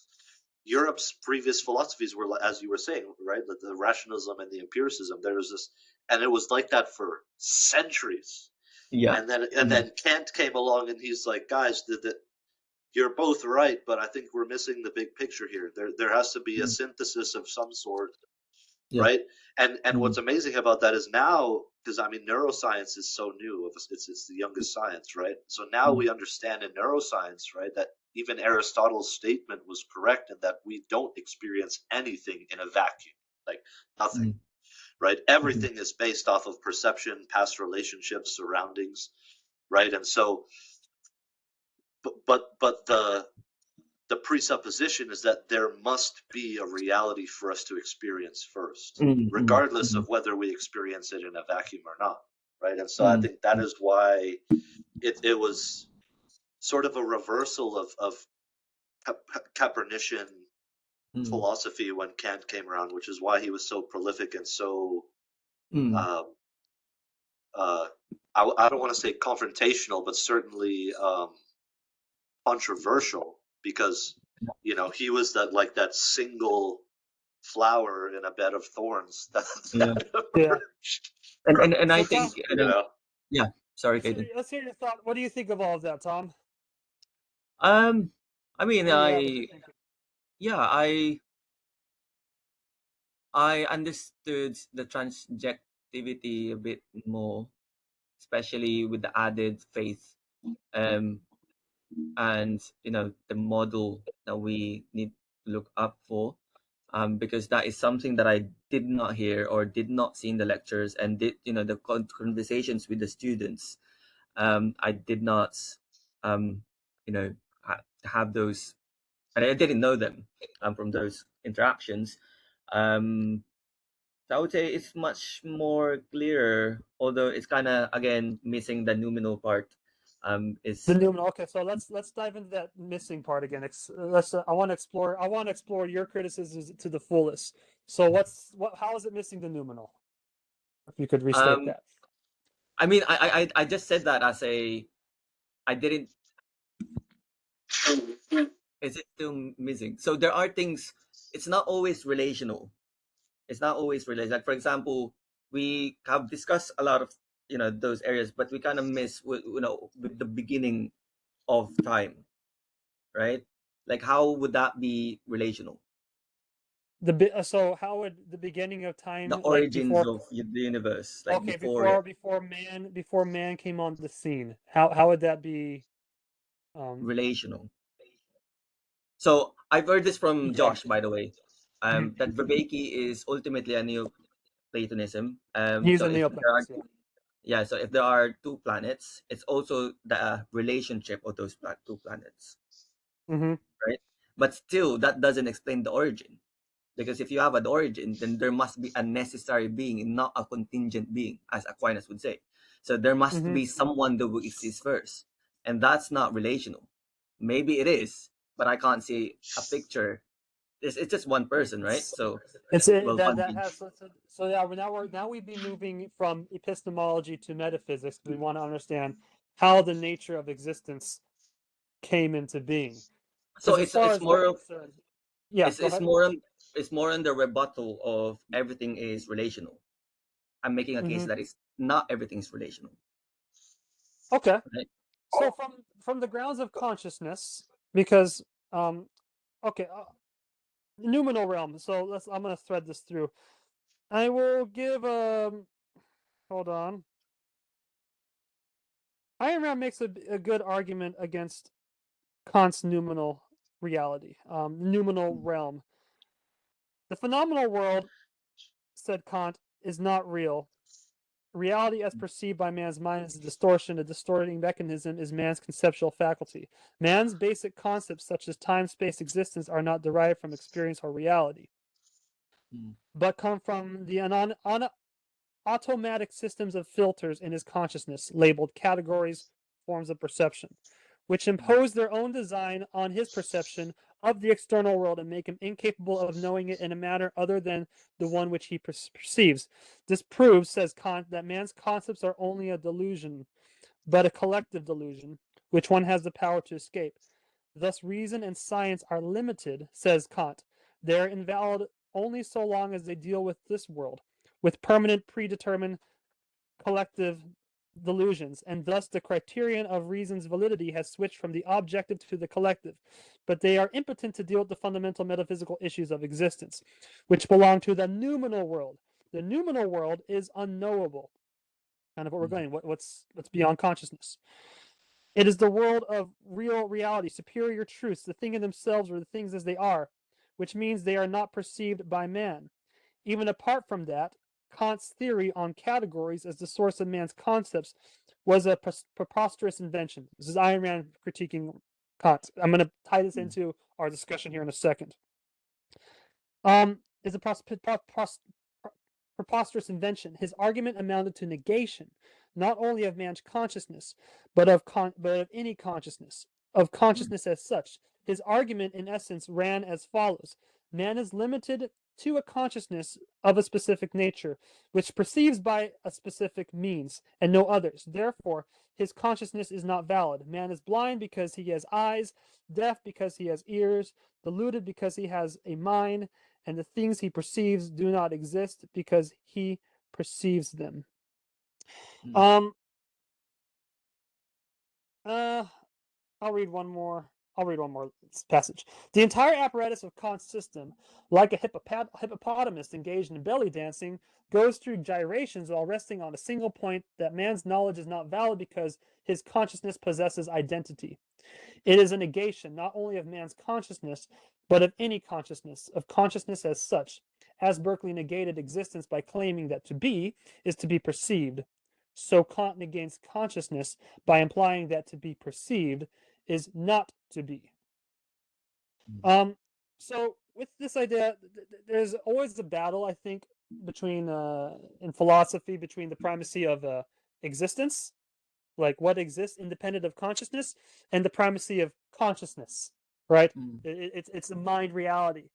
previous philosophies were, as you were saying, right, the rationalism and the empiricism. There was this, and it was like that for centuries. Yeah. And then Kant came along, and he's like, guys, you're both right, but I think we're missing the big picture here. There has to be a synthesis of some sort, Yeah. right? And what's amazing about that is now, because neuroscience is so new, it's the youngest science, right? So now we understand in neuroscience, right, that even Aristotle's statement was correct, and that we don't experience anything in a vacuum, like nothing, right? Everything is based off of perception, past relationships, surroundings, right? And so, but the presupposition is that there must be a reality for us to experience first, regardless of whether we experience it in a vacuum or not, right? And so I think that is why it was sort of a reversal of Copernican philosophy when Kant came around, which is why he was so prolific and so I don't want to say confrontational, but certainly controversial, because he was that single flower in a bed of thorns that emerged. And I So, think Tom, yeah. Sorry, Khaden. let's hear your thought. What do you think of all of that, Tom? I mean, I understood the transjectivity a bit more, especially with the added faith, and the model that we need to look up for, because that is something that I did not hear or did not see in the lectures, and did the conversations with the students. I did not, have those, and I didn't know them from those interactions. So I would say it's much more clearer, although it's kind of again missing the noumenal part. Is the noumenal. Okay, so let's dive into that missing part again. I want to explore your criticisms to the fullest. So how is it missing the noumenal? If you could restate that. I mean, I just said that as I didn't. Is it still missing? So there are things. It's not always relational. It's not always related. Like, for example, we have discussed a lot of those areas, but we kind of miss with the beginning of time, right? Like, how would that be relational? So how would the beginning of time, The like origins before? of the universe, like Okay, before before man came on the scene, how would that be? Relational. So I've heard this from Yeah. Josh, by the way, that Vervaeke is ultimately a Neoplatonism. He's So a if there are Neoplatonist. so if there are two planets, it's also the relationship of those two planets, right? But still, that doesn't explain the origin, because if you have an origin, then there must be a necessary being, not a contingent being, as Aquinas would say. So there must be someone that will exist first, and that's not relational. Maybe it is, but I can't see a picture. It's just one person, right? So Yeah. We'd be moving from epistemology to metaphysics. We want to understand how the nature of existence came into being. So Because as far it's as we're more of concerned, yeah, go ahead. it's more on the rebuttal of everything is relational. I'm making a case that is not everything is relational. Okay. Right? So from the grounds of consciousness, because okay, noumenal realm. So I'm gonna thread this through. I will give hold on. Ayn Rand makes a good argument against Kant's noumenal reality, noumenal realm. The phenomenal world, said Kant, is not real. Reality as perceived by man's mind is a distortion. A distorting mechanism is man's conceptual faculty. Man's basic concepts, such as time, space, existence, are not derived from experience or reality. but come from the automatic systems of filters in his consciousness, labeled categories, forms of perception, which impose their own design on his perception of the external world and make him incapable of knowing it in a manner other than the one which he perceives. This proves, says Kant, that man's concepts are only a delusion, but a collective delusion, which one has the power to escape. Thus, reason and science are limited, says Kant. They are invalid only so long as they deal with this world, with permanent, predetermined collective delusions, and thus the criterion of reason's validity has switched from the objective to the collective. But they are impotent to deal with the fundamental metaphysical issues of existence, which belong to the noumenal world. The noumenal world is unknowable. Kind of what we're going. What's beyond consciousness? It is the world of real reality, superior truths, the thing in themselves or the things as they are, which means they are not perceived by man. Even apart from that, Kant's theory on categories as the source of man's concepts was a preposterous invention. This is Ayn Rand critiquing Kant. I'm going to tie this into our discussion here in a second. Is a preposterous invention. His argument amounted to negation, not only of man's consciousness, but of any consciousness, of consciousness as such. His argument, in essence, ran as follows: man is limited to a consciousness of a specific nature, which perceives by a specific means, and no others. Therefore, his consciousness is not valid. Man is blind because he has eyes, deaf because he has ears, deluded because he has a mind, and the things he perceives do not exist because he perceives them. I'll read one more passage. The entire apparatus of Kant's system, like a hippopotamus engaged in belly dancing, goes through gyrations while resting on a single point, that man's knowledge is not valid because his consciousness possesses identity. It is a negation not only of man's consciousness, but of any consciousness, of consciousness as such, as Berkeley negated existence by claiming that to be is to be perceived. So Kant negates consciousness by implying that to be perceived is not to be. So with this idea, there's always a battle, I think, between in philosophy between the primacy of existence, like what exists independent of consciousness, and the primacy of consciousness, right? It's a mind reality,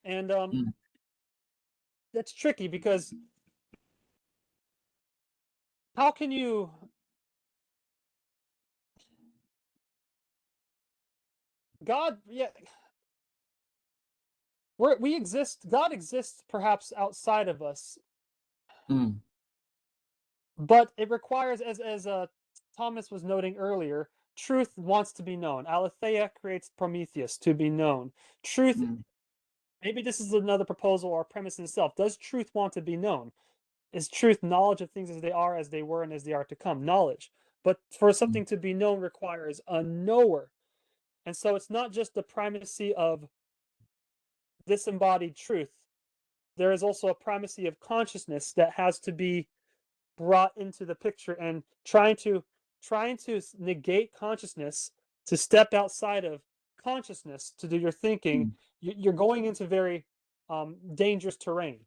and that's tricky because how can you God we exist, God exists perhaps outside of us, but it requires, as Thomas was noting earlier, truth wants to be known. Aletheia creates Prometheus, to be known. Truth, maybe this is another proposal or premise in itself. Does truth want to be known? Is truth knowledge of things as they are, as they were, and as they are to come? Knowledge. But for something to be known requires a knower. And so it's not just the primacy of disembodied truth. There is also a primacy of consciousness that has to be brought into the picture, and trying to negate consciousness, to step outside of consciousness to do your thinking, you're going into very dangerous terrain.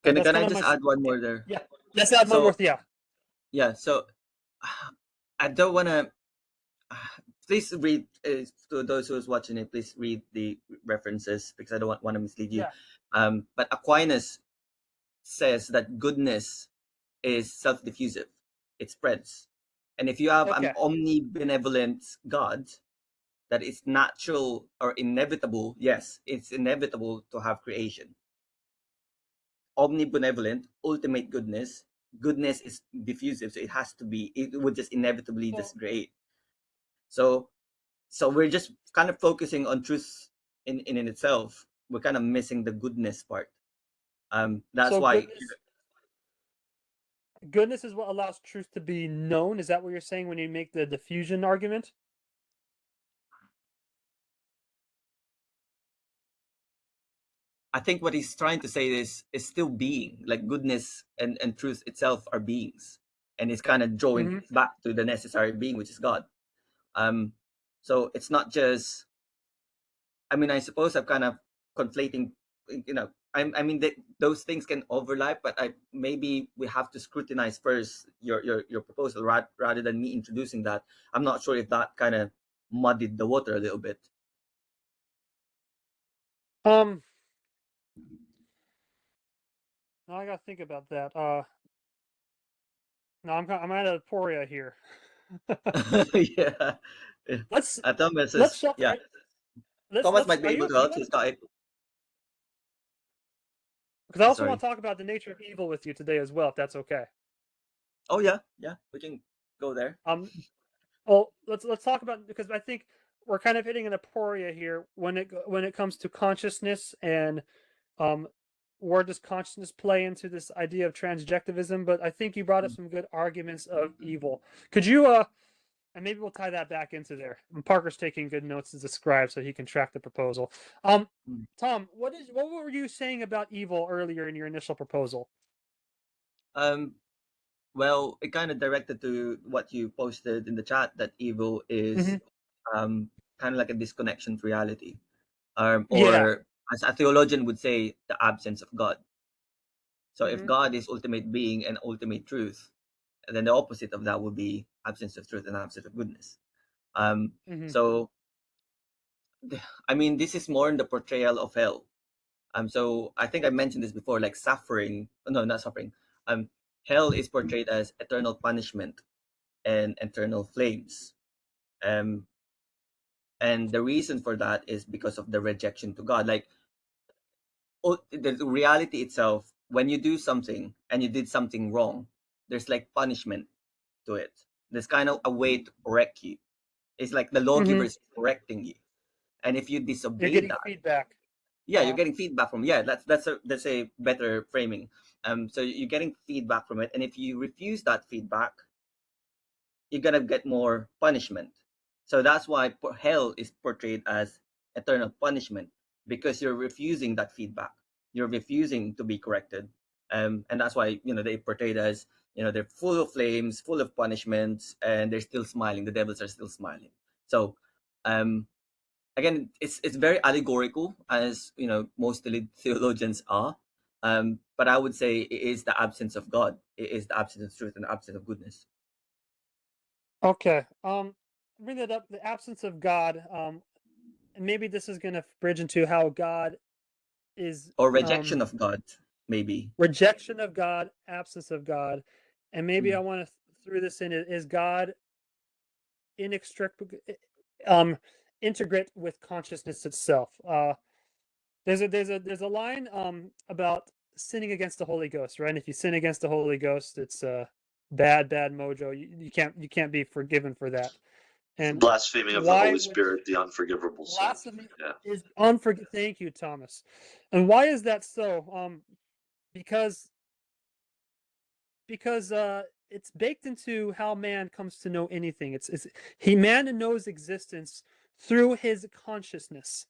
Can I just add one more there? Yeah, let's add one more. Yeah. So I don't want to. Please read, to those who's watching it, please read the references because I don't want to mislead you. Yeah. But Aquinas says that goodness is self-diffusive. It spreads. And if you have an omnibenevolent God, that is natural or inevitable, yes, it's inevitable to have creation. Omnibenevolent, ultimate goodness is diffusive, so it would just inevitably just create. So we're just kind of focusing on truth in itself. We're kind of missing the goodness part. That's why goodness is what allows truth to be known. Is that what you're saying when you make the diffusion argument? I think what he's trying to say is still being, like goodness and truth itself are beings, and it's kind of drawing back to the necessary being, which is God. So it's not just, I mean, I suppose I'm kind of conflating, I mean those things can overlap, but maybe we have to scrutinize first your proposal rather than me introducing that. I'm not sure if that kind of muddied the water a little bit. Now I gotta think about that. No, I'm at a aporia here. Yeah. Let's Thomas let's is, shuffle. yeah. Thomas Let's. might be Are able you? to You help want? to start. Because I also want Sorry. to talk about the nature of evil with you today as well, if that's okay. Oh yeah, we can go there. Well, let's talk about, because I think we're kind of hitting an aporia here when it comes to consciousness and where does consciousness play into this idea of transjectivism. But I think you brought up some good arguments of evil. Could you and maybe we'll tie that back into there. And Parker's taking good notes as a scribe so he can track the proposal. Tom, what were you saying about evil earlier in your initial proposal? Well, it kind of directed to what you posted in the chat, that evil is kind of like a disconnection to reality, Yeah. or as a theologian would say, the absence of God. So if Mhm. God is ultimate being and ultimate truth, then the opposite of that would be absence of truth and absence of goodness. So I mean, this is more in the portrayal of hell. So I think I mentioned this before, like suffering. No, not suffering. Hell is portrayed as eternal punishment and eternal flames. And the reason for that is because of the rejection to God. Like, the reality itself, when you do something and you did something wrong, there's like punishment to it. There's kind of a way to correct you. It's like the lawgiver is correcting you, and if you You're disobey getting that, feedback. yeah, you're getting feedback from, yeah, that's a better framing. So you're getting feedback from it, and if you refuse that feedback, you're gonna get more punishment. So that's why hell is portrayed as eternal punishment, because you're refusing that feedback. You're refusing to be corrected, and that's why they portrayed as they're full of flames, full of punishments, and they're still smiling. The devils are still smiling. So, again, it's very allegorical, as most theologians are. But I would say it is the absence of God. It is the absence of truth and the absence of goodness. Okay. Bring that up. The absence of God. And maybe this is going to bridge into how God is Or rejection of God, maybe. rejection of God, absence of God, and maybe I want to throw this in. Is God inextricably integrate with consciousness itself? There's a line about sinning against the Holy Ghost, right? And if you sin against the Holy Ghost, it's bad mojo. You can't be forgiven for that. And Blasphemy of the why Holy Spirit, the unforgivable sin. blasphemy Yeah. is unforgivable? Thank you, Thomas. And why is that so? Because it's baked into how man comes to know anything. Man knows existence through his consciousness.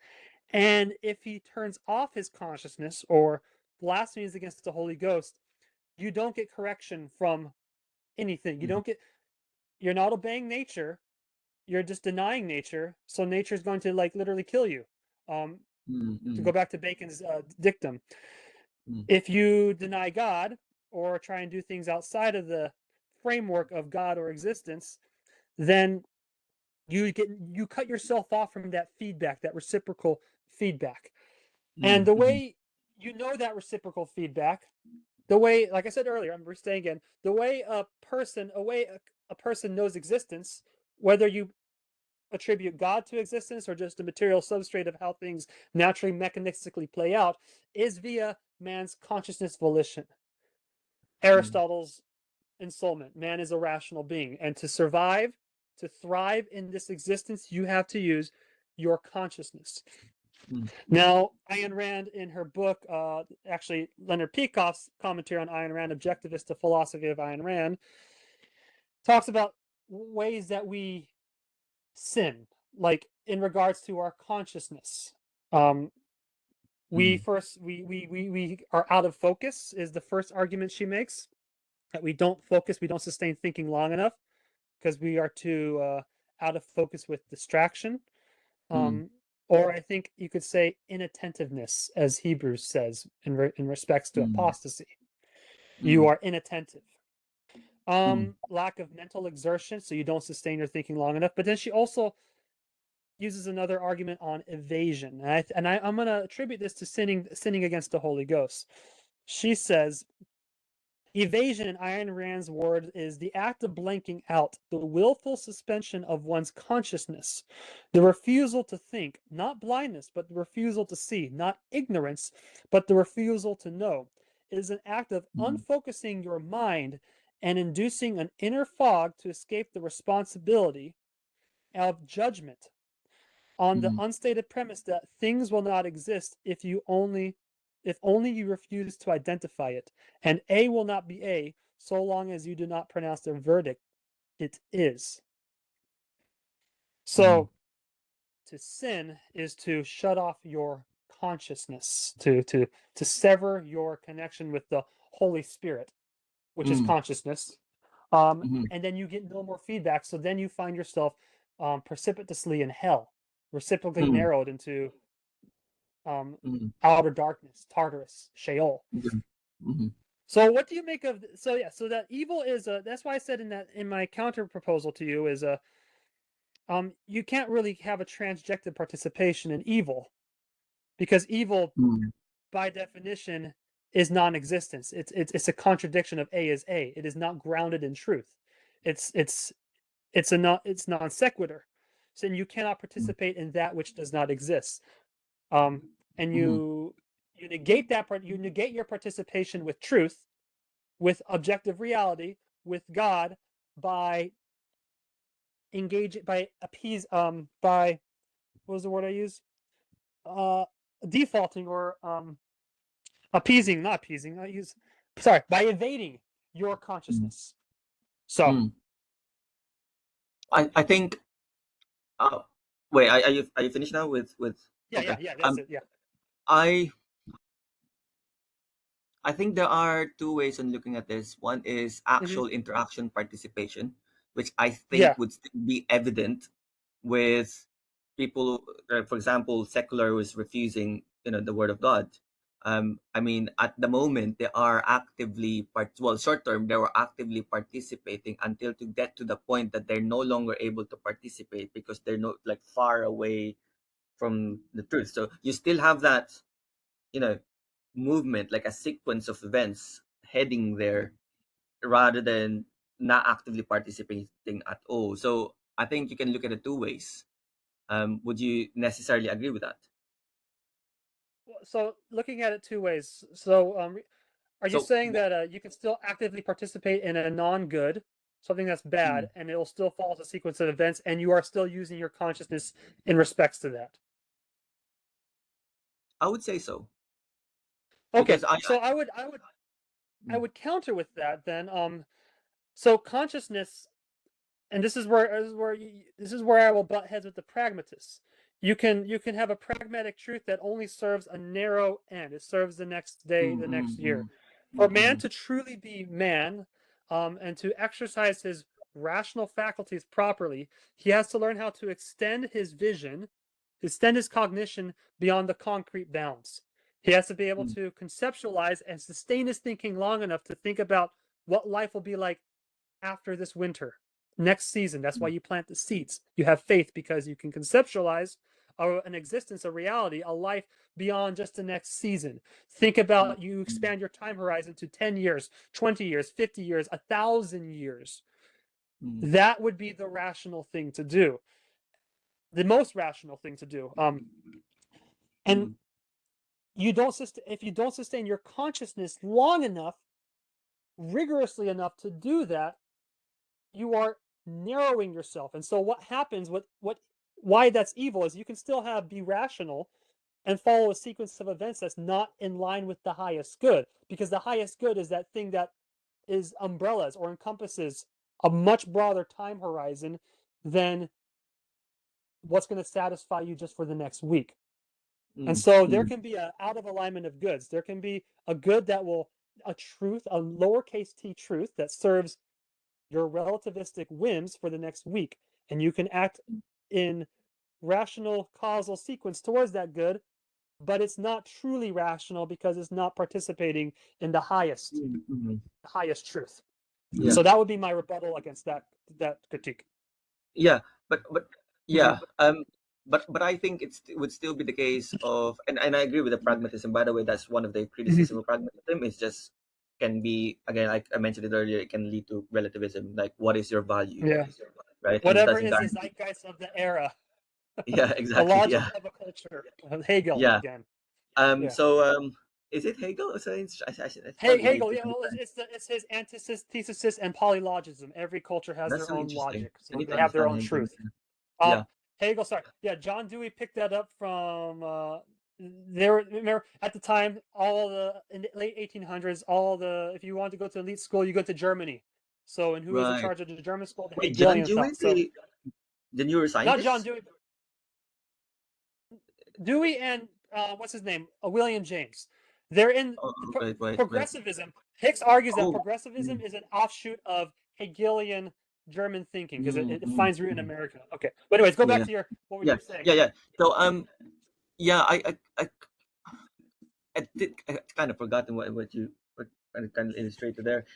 And if he turns off his consciousness or blasphemies against the Holy Ghost, you don't get correction from anything. You're not obeying nature. You're just denying nature. So nature is going to literally kill you. To go back to Bacon's dictum, if you deny God or try and do things outside of the framework of God or existence, then you cut yourself off from that feedback, that reciprocal feedback. And the way that reciprocal feedback, the way, like I said earlier, I'm saying again, the way a person knows existence, whether you attribute God to existence or just a material substrate of how things naturally mechanistically play out, is via man's consciousness volition. Aristotle's ensoulment. Man is a rational being, and to survive, to thrive in this existence, you have to use your consciousness. Now, Ayn Rand, in her book, actually Leonard Peikoff's commentary on Ayn Rand, Objectivist, a Philosophy of Ayn Rand, talks about ways that we sin, like in regards to our consciousness. We are out of focus is the first argument she makes, that we don't focus, we don't sustain thinking long enough because we are too out of focus with distraction. or I think you could say inattentiveness, as Hebrews says in respects to apostasy. You are inattentive. Lack of mental exertion, so you don't sustain your thinking long enough. But then she also uses another argument on evasion, and I'm going to attribute this to sinning against the Holy Ghost. She says, evasion, in Ayn Rand's word, is the act of blanking out, the willful suspension of one's consciousness, the refusal to think, not blindness, but the refusal to see, not ignorance, but the refusal to know. It is an act of unfocusing your mind and inducing an inner fog to escape the responsibility of judgment on the unstated premise that things will not exist if only you refuse to identify it, and A will not be A so long as you do not pronounce their verdict. It is. So to sin is to shut off your consciousness, to sever your connection with the Holy Spirit, which is consciousness. And then you get no more feedback, so then you find yourself precipitously in hell, reciprocally narrowed into outer darkness, Tartarus, Sheol. So what do you make of so that evil is that's why I said in my counter proposal to you is you can't really have a transjective participation in evil, because evil by definition is non-existence. It's a contradiction of A is A. It is not grounded in truth. It's non sequitur. So you cannot participate in that which does not exist. And you negate your participation with truth, with objective reality, with God, by by what was the word I used? Defaulting or appeasing, not appeasing. By evading your consciousness. So I think. Wait, are you finished now with? Yeah, that's it. Yeah. I think there are two ways on looking at this. One is actual interaction participation, which I think would still be evident with people, for example, secular was refusing, the word of God. I mean, at the moment, they are actively, short term, they were actively participating until to get to the point that they're no longer able to participate because they're not like far away from the truth. So you still have that, movement, like a sequence of events heading there rather than not actively participating at all. So I think you can look at it two ways. Would you necessarily agree with that? So looking at it two ways. So are you saying that you can still actively participate in a non-good, something that's bad, and it'll still follow a sequence of events, and you are still using your consciousness in respects to that? I would say so. Okay, so I would counter with that then. So consciousness, and this is where I will butt heads with the pragmatists. You can have a pragmatic truth that only serves a narrow end. It serves the next day, the next year. For man to truly be man, and to exercise his rational faculties properly, he has to learn how to extend his vision, extend his cognition beyond the concrete bounds. He has to be able to conceptualize and sustain his thinking long enough to think about what life will be like after this winter, next season. That's why you plant the seeds. You have faith because you can conceptualize an existence, a reality, a life beyond just the next season. Think about, you expand your time horizon to 10 years, 20 years, 50 years, 1,000 years. That would be the rational thing to do. The most rational thing to do. And if you don't sustain your consciousness long enough, rigorously enough to do that, you are narrowing yourself. And so what happens, why that's evil, is you can still be rational and follow a sequence of events that's not in line with the highest good, because the highest good is that thing that is umbrellas or encompasses a much broader time horizon than what's going to satisfy you just for the next week. And so there can be an out of alignment of goods. There can be a good a lowercase t truth that serves your relativistic whims for the next week, and you can act in rational causal sequence towards that good, but it's not truly rational because it's not participating in the highest truth. Yeah. So that would be my rebuttal against that critique. Yeah, but yeah, but I think it would still be the case of, and I agree with the pragmatism. By the way, that's one of the criticism of pragmatism. It's just can be, again, like I mentioned it earlier, it can lead to relativism. Like, what is your value? Yeah. Right. Whatever is the zeitgeist of the era. Yeah, The exactly. logic Yeah. of a culture. Hegel Yeah. again. So is it Hegel? So Hegel, yeah, well, it's his antithesis and polylogism. Every culture has That's their so own interesting. logic, I so need to they have their understand own Hegel. truth. Yeah. Hegel, sorry, yeah, John Dewey picked that up from. Remember at the time, in the late 1800s, if you wanted to go to elite school, you go to Germany. So, and who was in Right. charge of the German school? The Wait, John Hegelian Dewey, thought. So, the neuroscientist? not John Dewey, Dewey and what's his name? William James. They're in progressivism. Hicks argues that progressivism is an offshoot of Hegelian German thinking because it finds root in America. Okay, but anyways, go back to what were you saying? Yeah. So yeah, I kind of forgotten what you kind of illustrated there.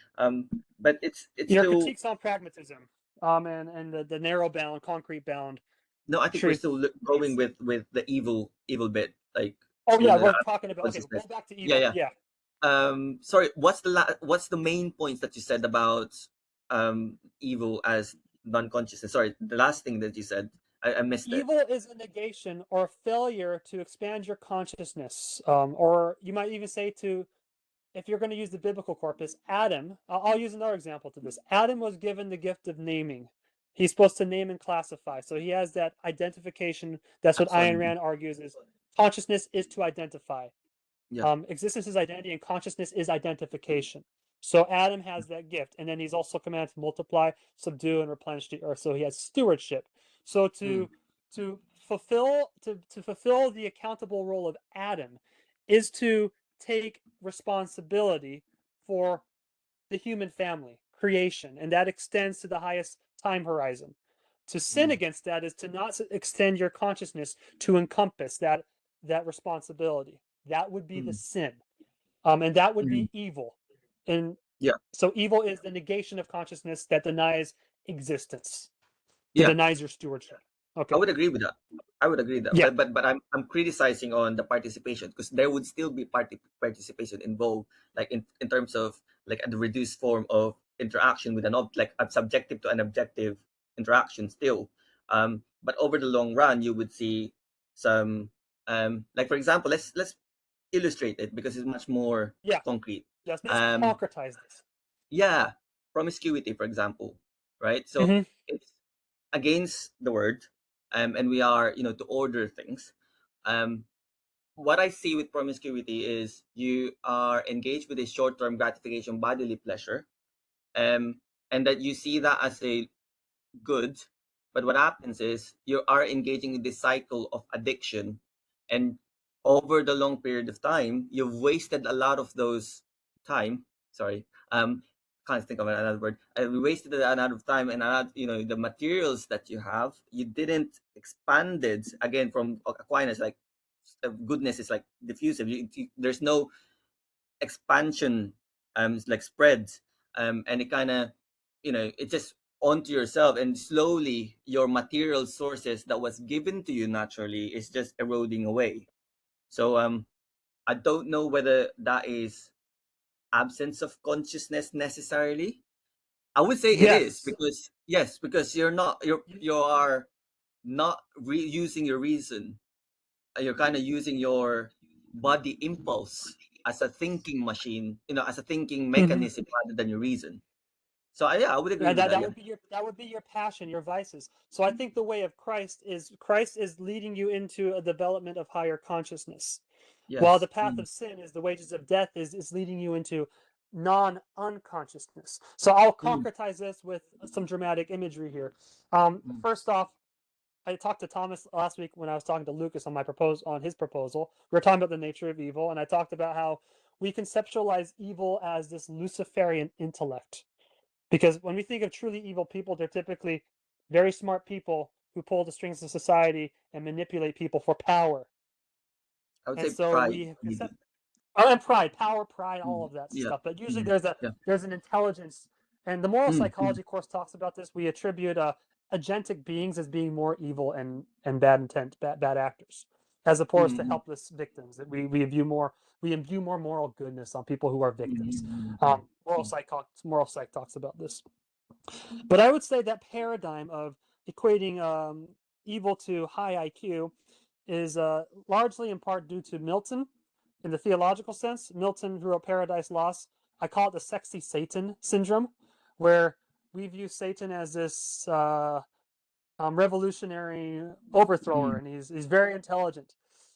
But it's your still critiques on pragmatism, and the narrow bound, concrete bound. No, I think we're still going with the evil bit, like. Oh yeah, we're talking about. Okay, go back to evil. Yeah. Sorry, what's the main points that you said about evil as non-consciousness? Sorry, the last thing that you said, I missed it. Evil is a negation or a failure to expand your consciousness, or you might even say if you're going to use the biblical corpus, Adam. I'll use another example to this. Adam was given the gift of naming. He's supposed to name and classify, so he has that identification. That's what Ayn Rand argues is consciousness is to identify. Yeah. Existence is identity, and consciousness is identification. So Adam has that gift, and then he's also commanded to multiply, subdue, and replenish the earth. So he has stewardship. So to fulfill the accountable role of Adam is to take responsibility for the human family, creation, and that extends to the highest time horizon. To sin against that is to not extend your consciousness to encompass that responsibility. That would be the sin, and that would be evil. And so evil is the negation of consciousness that denies existence, denies your stewardship. Okay, I would agree with that. Yeah. But I'm criticizing on the participation, because there would still be participation involved, like in terms of like the reduced form of interaction with an like a subjective to an objective interaction still. But over the long run, you would see some like, for example, let's illustrate it because it's much more concrete. Yes, let's concretize this. Yeah, promiscuity, for example, right? So it's against the word, and we are, to order things. What I see with promiscuity is you are engaged with a short-term gratification, bodily pleasure, and that you see that as a good. But what happens is you are engaging in this cycle of addiction, and over the long period of time, you've wasted a lot of those time. Sorry, can't think of another word. We wasted a lot of time, and the materials that you have, you didn't expand it again. From Aquinas, like goodness is like diffusive. There's no expansion, like spreads, and it kind of, it just onto yourself, and slowly your material sources that was given to you naturally is just eroding away. So I don't know whether that is absence of consciousness necessarily. I would say it is, because you are not using your reason. You're kind of using your body impulse as a thinking machine, as a thinking mechanism rather than your reason. So I would agree with that. That would be your passion, your vices. So I think the way of Christ is leading you into a development of higher consciousness. Yes. While the path of sin is the wages of death is leading you into non-unconsciousness. So I'll concretize this with some dramatic imagery here. First off, I talked to Thomas last week when I was talking to Lucas on his proposal. We were talking about the nature of evil, and I talked about how we conceptualize evil as this Luciferian intellect. Because when we think of truly evil people, they're typically very smart people who pull the strings of society and manipulate people for power. I would And say so pride. and pride, power, pride, all of that Yeah. stuff. But usually Yeah. there's an intelligence, and the moral Mm, psychology course talks about this. We attribute agentic beings as being more evil and bad intent, bad actors, as opposed to helpless victims. That we imbue more moral goodness on people who are victims. Moral psych talks about this. But I would say that paradigm of equating evil to high IQ is largely in part due to Milton in the theological sense. Milton, who wrote Paradise Lost, I call it the sexy Satan syndrome, where we view Satan as this revolutionary overthrower, and he's very intelligent.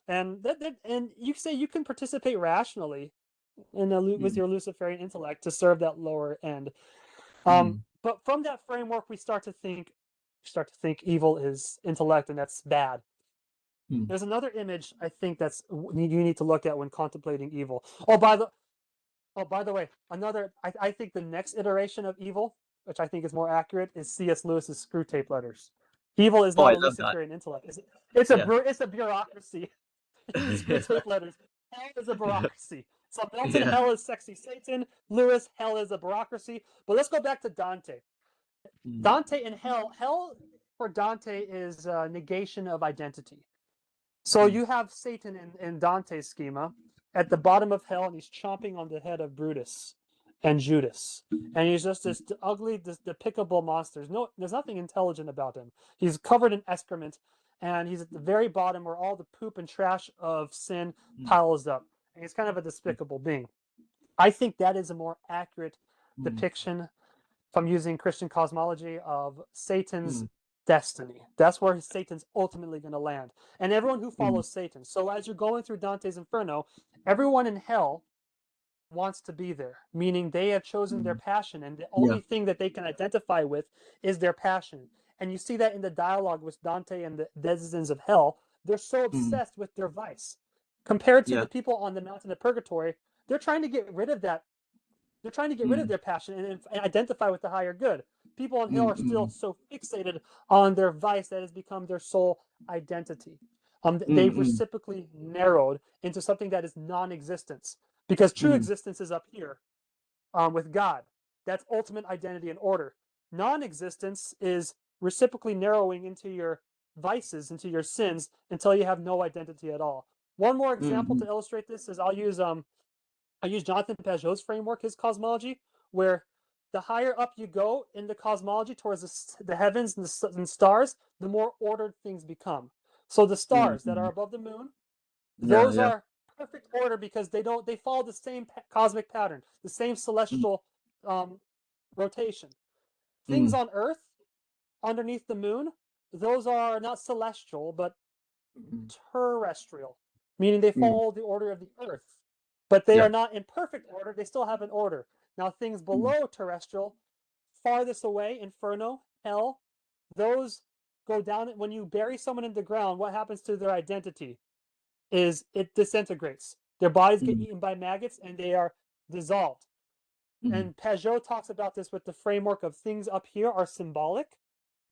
And and you say you can participate rationally with your Luciferian intellect to serve that lower end. But from that framework, we start to think evil is intellect, and that's bad. There's another image I think that's you need to look at when contemplating evil. Oh, by the way, I think the next iteration of evil, which I think is more accurate, is C.S. Lewis's Screw Tape Letters. Evil is not a Luciferian intellect. It's a bureaucracy. Screw Tape Letters. Hell is a bureaucracy. So Milton, hell is sexy Satan. Lewis, hell is a bureaucracy. But let's go back to Dante. Dante and hell for Dante is a negation of identity. So you have Satan in Dante's schema at the bottom of hell, and he's chomping on the head of Brutus and Judas. And he's just this ugly, this despicable monster. There's nothing intelligent about him. He's covered in excrement, and he's at the very bottom where all the poop and trash of sin piles up. And he's kind of a despicable being. I think that is a more accurate depiction, if I'm using Christian cosmology, of Satan's destiny. That's where Satan's ultimately going to land. And everyone who follows Satan. So as you're going through Dante's Inferno, everyone in hell wants to be there, meaning they have chosen their passion, and the only thing that they can identify with is their passion. And you see that in the dialogue with Dante and the denizens of hell. They're so obsessed with their vice. Compared to the people on the mountain of purgatory, they're trying to get rid of that. They're trying to get rid of their passion and identify with the higher good. People on hell are still so fixated on their vice that has become their sole identity. They've reciprocally narrowed into something that is non-existence, because true existence is up here with God. That's ultimate identity and order. Non-existence is reciprocally narrowing into your vices, into your sins, until you have no identity at all. One more example to illustrate this is I use Jonathan Pageau's framework, his cosmology, where the higher up you go in the cosmology towards the heavens and stars, the more ordered things become. So the stars that are above the moon, those are perfect order because they follow the same cosmic pattern, the same celestial rotation. Things on Earth, underneath the moon, those are not celestial but terrestrial, meaning they follow the order of the Earth. But they are not in perfect order. They still have an order. Now, things below terrestrial, farthest away, Inferno, Hell, those go down. When you bury someone in the ground, what happens to their identity is it disintegrates. Their bodies get eaten by maggots, and they are dissolved. And Pageau talks about this with the framework of things up here are symbolic.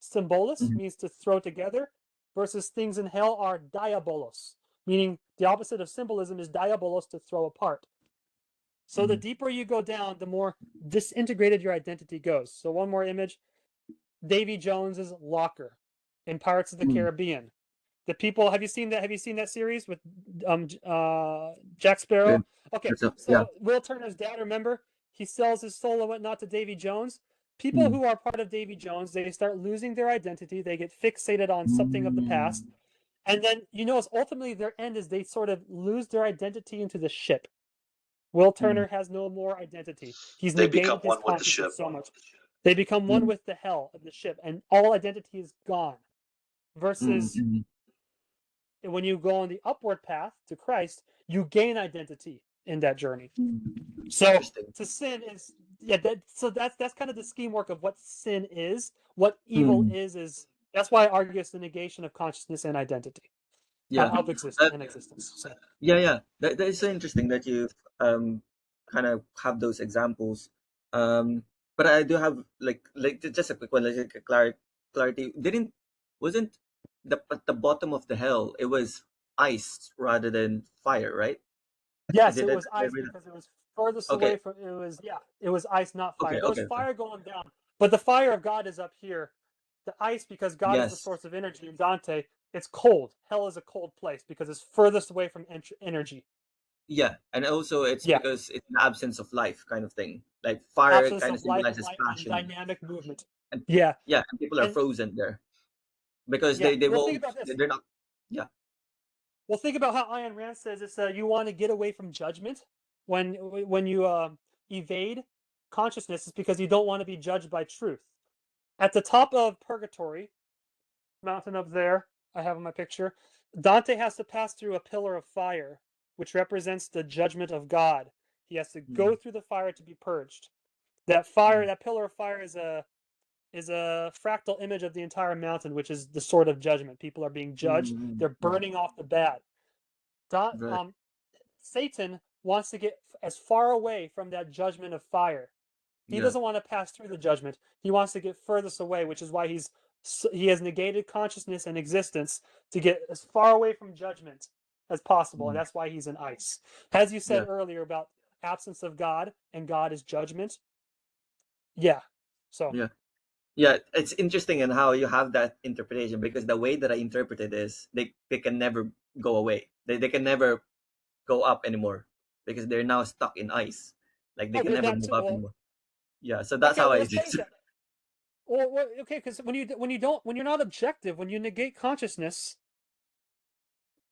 Symbolos means to throw together, versus things in hell are diabolos, meaning the opposite of symbolism is diabolos, to throw apart. So the deeper you go down, the more disintegrated your identity goes. So one more image. Davy Jones's locker in Pirates of the Caribbean. The people, have you seen that series with Jack Sparrow? Okay, so Will Turner's dad, remember, he sells his soul and whatnot to Davy Jones. People who are part of Davy Jones, they start losing their identity. They get fixated on something of the past. And then, ultimately their end is they sort of lose their identity into the ship. Will Turner has no more identity. He's negated his consciousness so much. They become one with the hell of the ship, and all identity is gone. Versus when you go on the upward path to Christ, you gain identity in that journey. So to sin is that's kind of the scheme work of what sin is. What evil is that's why I argue it's the negation of consciousness and identity. Of existence and existence. So. That is so interesting that you kind of have those examples. But I do have like just a quick one, like clarity. Didn't wasn't at the bottom of the hell, it was ice rather than fire, right? Yes, Did it that, was did I ice read that? because it was furthest Okay, away from it was yeah, it was ice, not fire. okay, There was okay, okay. fire going down, but the fire of God is up here. The ice, because God is the Yes, source of energy in Dante, it's cold. Hell is a cold place because it's furthest away from energy. yeah, and also it's Yeah, because it's an absence of life kind of thing. Like fire absence kind of of life symbolizes and passion, dynamic movement. and Yeah, yeah, and people are and frozen there because yeah. they Well, think won't, about this. they're not. Yeah. Well, think about how Ayn Rand says it's you want to get away from judgment when you evade consciousness. It's because you don't want to be judged by truth. At the top of purgatory, mountain up there, I have in my picture, Dante has to pass through a pillar of fire, which represents the judgment of God. He has to go Mm, through the fire to be purged. That fire, mm, that pillar of fire is a fractal image of the entire mountain, which is the sword of judgment. People are being judged. mm, They're mm. burning off the bad. Don, Right. Satan wants to get as far away from that judgment of fire. He Yeah. doesn't want to pass through the judgment. He wants to get furthest away, which is why he has negated consciousness and existence to get as far away from judgment as possible, and Mm, that's why he's in ice. As you said yeah. earlier about absence of God and God is judgment. Yeah. So Yeah. Yeah, it's interesting in how you have that interpretation because the way that I interpret it is they can never go away. They can never go up anymore because they're now stuck in ice. Like they oh, can never that's move up well. anymore. Yeah, so that's Okay, how well I let's see change it. that. Well, okay, because when you're not objective, when you negate consciousness,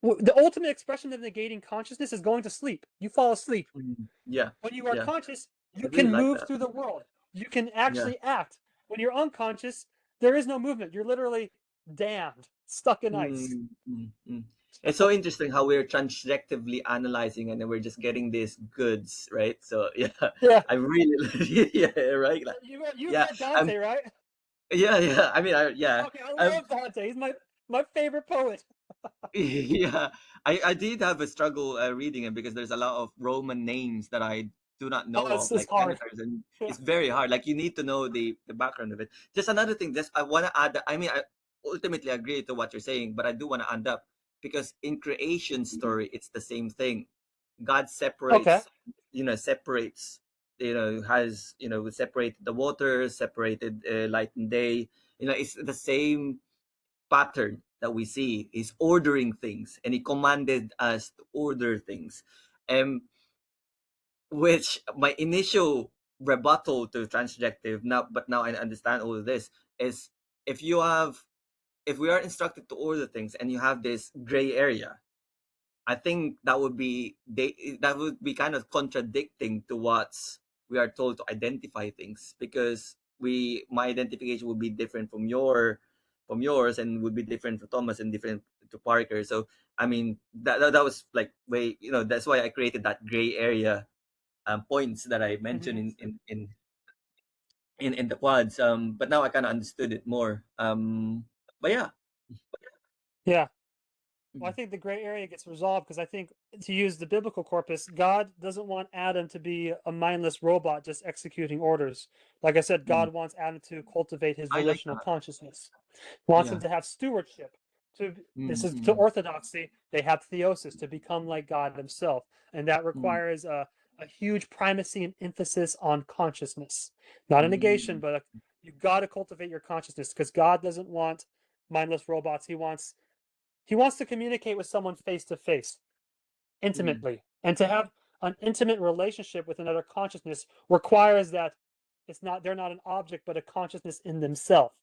the ultimate expression of negating consciousness is going to sleep. You fall asleep. Mm, yeah, When you are yeah. conscious, I you really can like move that. through the world. You can Yeah. actually act. When you're unconscious, there is no movement. You're literally damned, stuck in ice. Mm, mm, mm. It's so interesting how we're transjectively analyzing and then we're just getting these goods, right? So yeah, Yeah. I really yeah, right. Like, You've yeah, read Dante, right? yeah, yeah. I mean, yeah. Okay, I Um, love Dante. He's my favorite poet. yeah, I did have a struggle reading it because there's a lot of Roman names that I do not Oh, know of, it's like hard. senators, and Yeah. it's very hard. Like you need to know the background of it. Just another thing, just I want to add that I mean I ultimately agree to what you're saying, but I do want to end up because in creation story it's the same thing. God Okay. separates, separates, has separated the waters, separated light and day. It's the same pattern that we see is ordering things, and he commanded us to order things, and which my initial rebuttal to transjective now, but now I understand all of this is if you have if we are instructed to order things and you have this gray area, I think that would be kind of contradicting to what we are told to identify things because we my identification would be different from yours and would be different for Thomas and different to Parker. So I mean that was like way that's why I created that gray area points that I mentioned Hmm. in the quads. But now I kind of understood it more. But yeah. Yeah. Well, I Mm, think the gray area gets resolved because I think, to use the biblical corpus, God doesn't want Adam to be a mindless robot just executing orders. Like I said, mm. God wants Adam to cultivate his I like volitional that. consciousness. Wants him Yeah. to have stewardship. This Mm, is to mm, orthodoxy. They have theosis to become like God Himself, and that mm, requires a huge primacy and emphasis on consciousness, not a negation, mm, but you got to cultivate your consciousness because God doesn't want mindless robots. He wants to communicate with someone face to face, mm. intimately. And to have an intimate relationship with another consciousness requires that they're not an object, but a consciousness in themselves.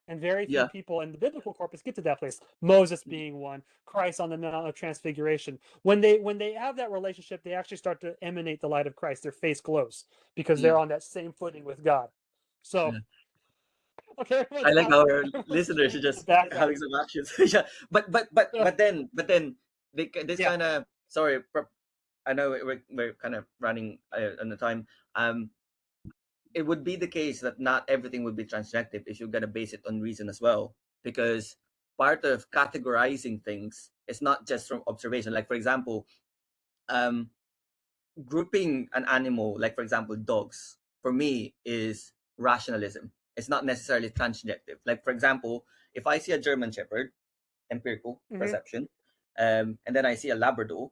And very few Yeah. people in the biblical corpus get to that place. Moses being one, Christ on the Mount of Transfiguration. When they have that relationship, they actually start to emanate the light of Christ. Their face glows because they're Yeah. on that same footing with God. So Yeah. okay, I like our everyone's listeners are changing the just background. having some actions. Yeah. But then this Yeah. kind of sorry. I know we're kind of running on the time. Um, it would be the case that not everything would be transjective if you're gonna base it on reason as well, because part of categorizing things is not just from observation. Like for example, um, grouping an animal, like for example, dogs, for me is rationalism. It's not necessarily transjective. Like for example, if I see a German Shepherd, empirical Mhm. perception, and then I see a Labrador,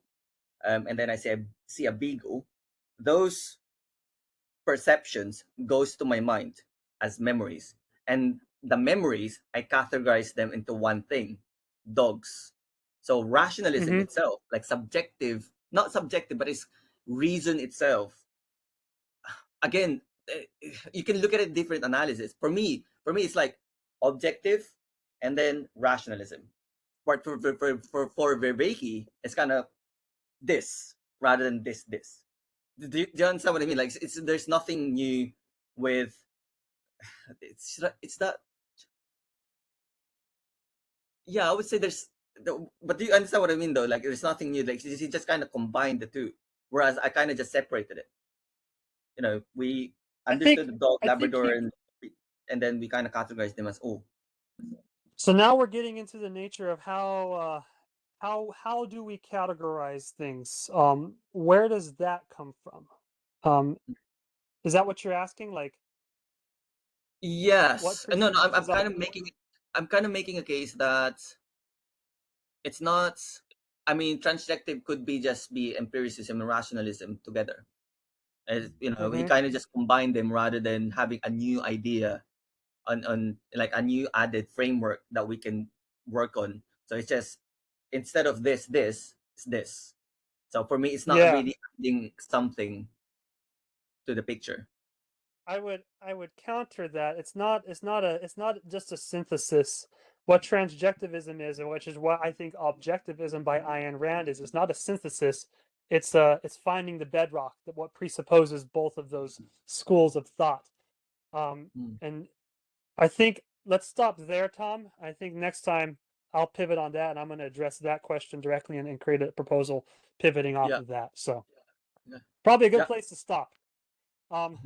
and then I see a Beagle, those perceptions goes to my mind as memories, and the memories I categorize them into one thing: dogs. So rationalism Mhm. itself, like subjective, not subjective, but it's reason itself. Again, you can look at it different analysis. For me, it's like objective and then rationalism. But for Vervaeke, it's kind of this rather than this. Do you understand what I mean? Like it's there's nothing new with it's that. Yeah, I would say but do you understand what I mean though? Like there's nothing new. Like he just kind of combined the two, whereas I kind of just separated it. We I understood think the dog, I think Labrador, he. and then we kind of categorized them as So now we're getting into the nature of how do we categorize things? Where does that come from? Is that what you're asking? Like, what yes. No, I'm, presupposes I'm kind of object? making I'm kind of making a case that it's not. I mean, transjective could be empiricism and rationalism together. As we Mm-hmm. kind of just combine them rather than having a new idea on like a new added framework that we can work on. So it's just instead of this, it's this. So for me, it's not Yeah, really adding something to the picture. I would counter that. It's not just a synthesis. What transjectivism is, and which is what I think objectivism by Ayn Rand is, it's not a synthesis. It's finding the bedrock that what presupposes both of those schools of thought. Mm. And I think let's stop there, Tom. I think next time I'll pivot on that, and I'm going to address that question directly and create a proposal pivoting off Yeah, of that. So yeah, probably a good yeah. place to stop. Um,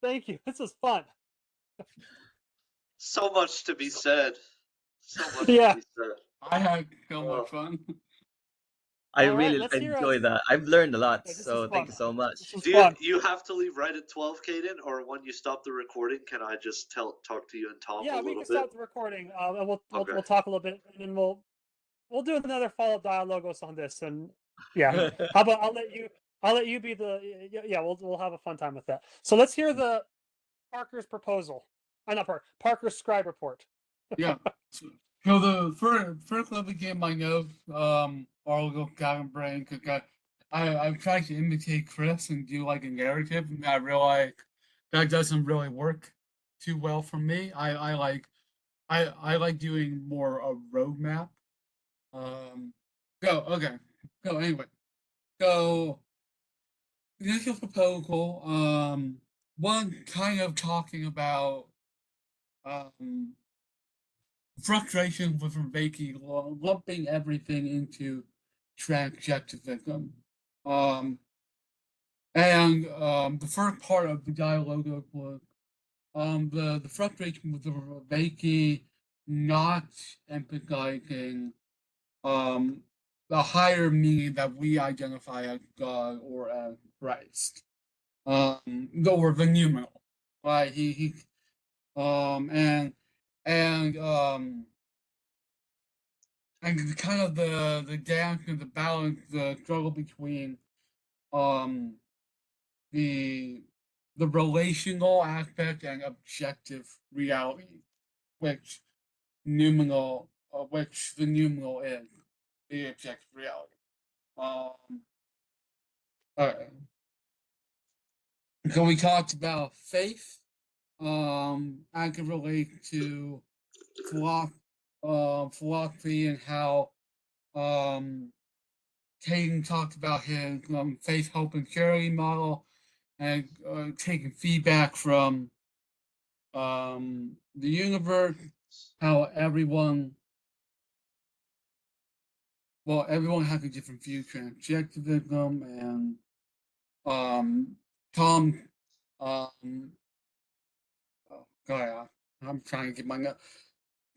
thank you. This was fun. So much to be said. So much to Yeah. be said. I had so Oh. much fun. I All right. really Let's hear enjoy us. that. I've learned a lot, This was so thank fun. you so much. This was Do fun. you have to leave right at 12, Khaden, or when you stop the recording, can I just talk to you and Tom a Yeah, we little can bit? stop the recording. And we'll Okay. we'll talk a little bit, and then we'll do another follow-up dialogos on this. And yeah, how about I'll let you be the yeah. We'll have a fun time with that. So let's hear the Parker's proposal. Not Parker's scribe report. Yeah. So the first let me get my notes. Article got in brain because I've tried to imitate Chris and do like a narrative, and I realize that doesn't really work too well for me. I like doing more a roadmap. Go okay. Go anyway. So initial proposal. One kind of talking about um frustration with Vervaeke lumping everything into transjectivism. Um, and the first part of the dialogue was the frustration with the Vervaeke not emphasizing the higher meaning that we identify as God or as Christ, or the noumenal, right? He and and kind of the dance and the balance, the struggle between um the the relational aspect and objective reality, which which the noumenal is the objective reality. Okay. So we talked about faith. I can relate to philosophy and how um Khaden talked about his faith, hope, and charity model, and taking feedback from the universe, how everyone has a different view of transjectivism, and Tom, um, oh, God, I'm trying to get my note.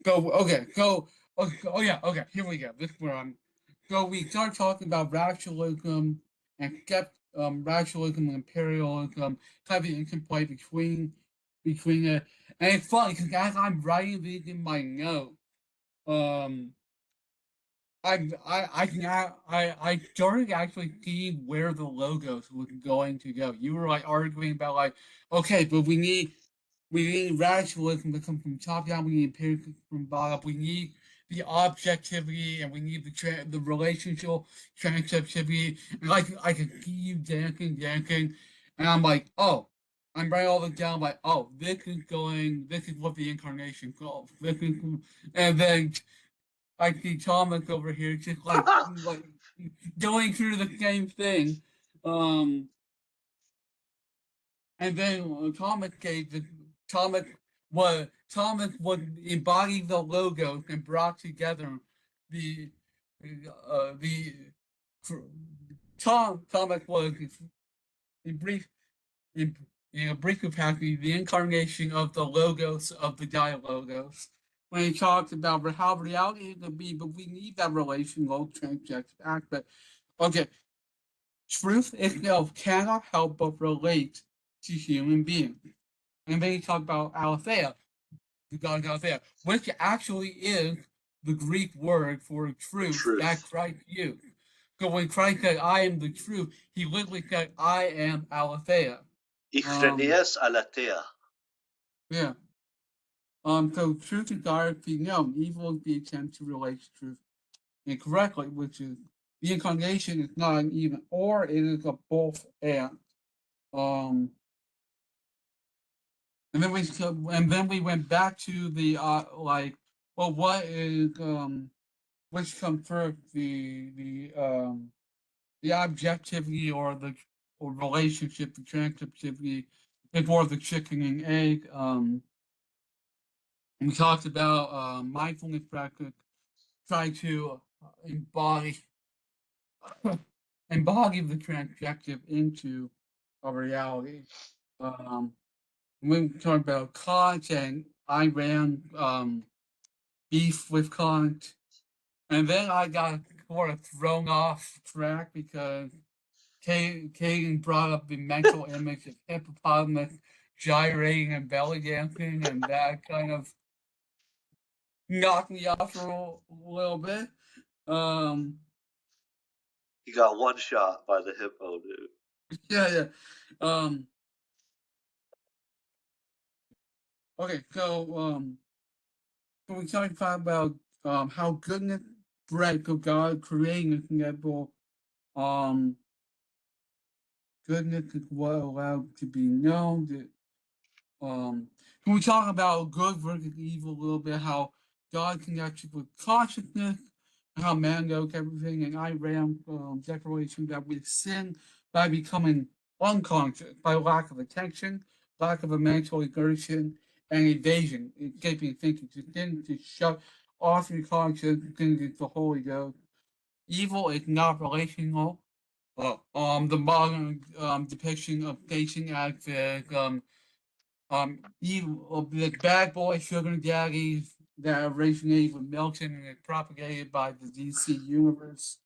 Oh yeah, okay, here we go. This is where I'm. So we start talking about rationalism and rationalism and imperialism, kind of the interplay between it, And it's funny because as I'm writing these in my note, I started to actually see where the logos was going to go. You were like arguing about like, okay, but we need rationalism to come from top down. We need empiricism from bottom up. We need the objectivity, and we need the relational transjectivity. And like I can see you dancing, and I'm like, oh, I'm writing all this down. Like, oh, this is what the incarnation calls. And then I see Thomas over here just like going through the same thing. And then Thomas Thomas would embody the logos and brought together the the Thomas was in brief in a brief capacity the incarnation of the logos of the dialogos when he talks about how reality is to be, but we need that relational transjective aspect. Okay, truth itself cannot help but relate to human beings. And then he talked about aletheia, the god aletheia, which actually is the Greek word for truth that Christ used. So when Christ said, I am the truth, he literally said, I am aletheia. Aletheia. Yeah. So truth is directly known. Evil is the attempt to relate to truth incorrectly, which is the incarnation is not an even or, it is a both and. And then we went back to the what is which comes first, the objectivity or relationship, the transjectivity, is more of the chicken and egg. We talked about mindfulness practice, trying to embody the transjective into a reality. We talked about Kant and Ayn Rand, beef with Kant, and then I got sort of thrown off track because Khaden brought up the mental image of hippopotamus gyrating and belly dancing, and that kind of knocked me off for a little bit. He got one shot by the hippo, dude. Yeah. Okay, so we talked about how goodness bred of God creating us inevitable. Goodness is what allowed to be known. Can we talk about good versus evil a little bit? How God connects with consciousness, and how man knows everything, and Ayn Rand declaration that we sin by becoming unconscious, by lack of attention, lack of a mental exertion, and evasion, escaping thinking, to shut off your conscience, thinking the Holy Ghost. Evil is not relational. The modern depiction of Satan as evil, the bad boy sugar daddies that originated with Milton and is propagated by the DC universe.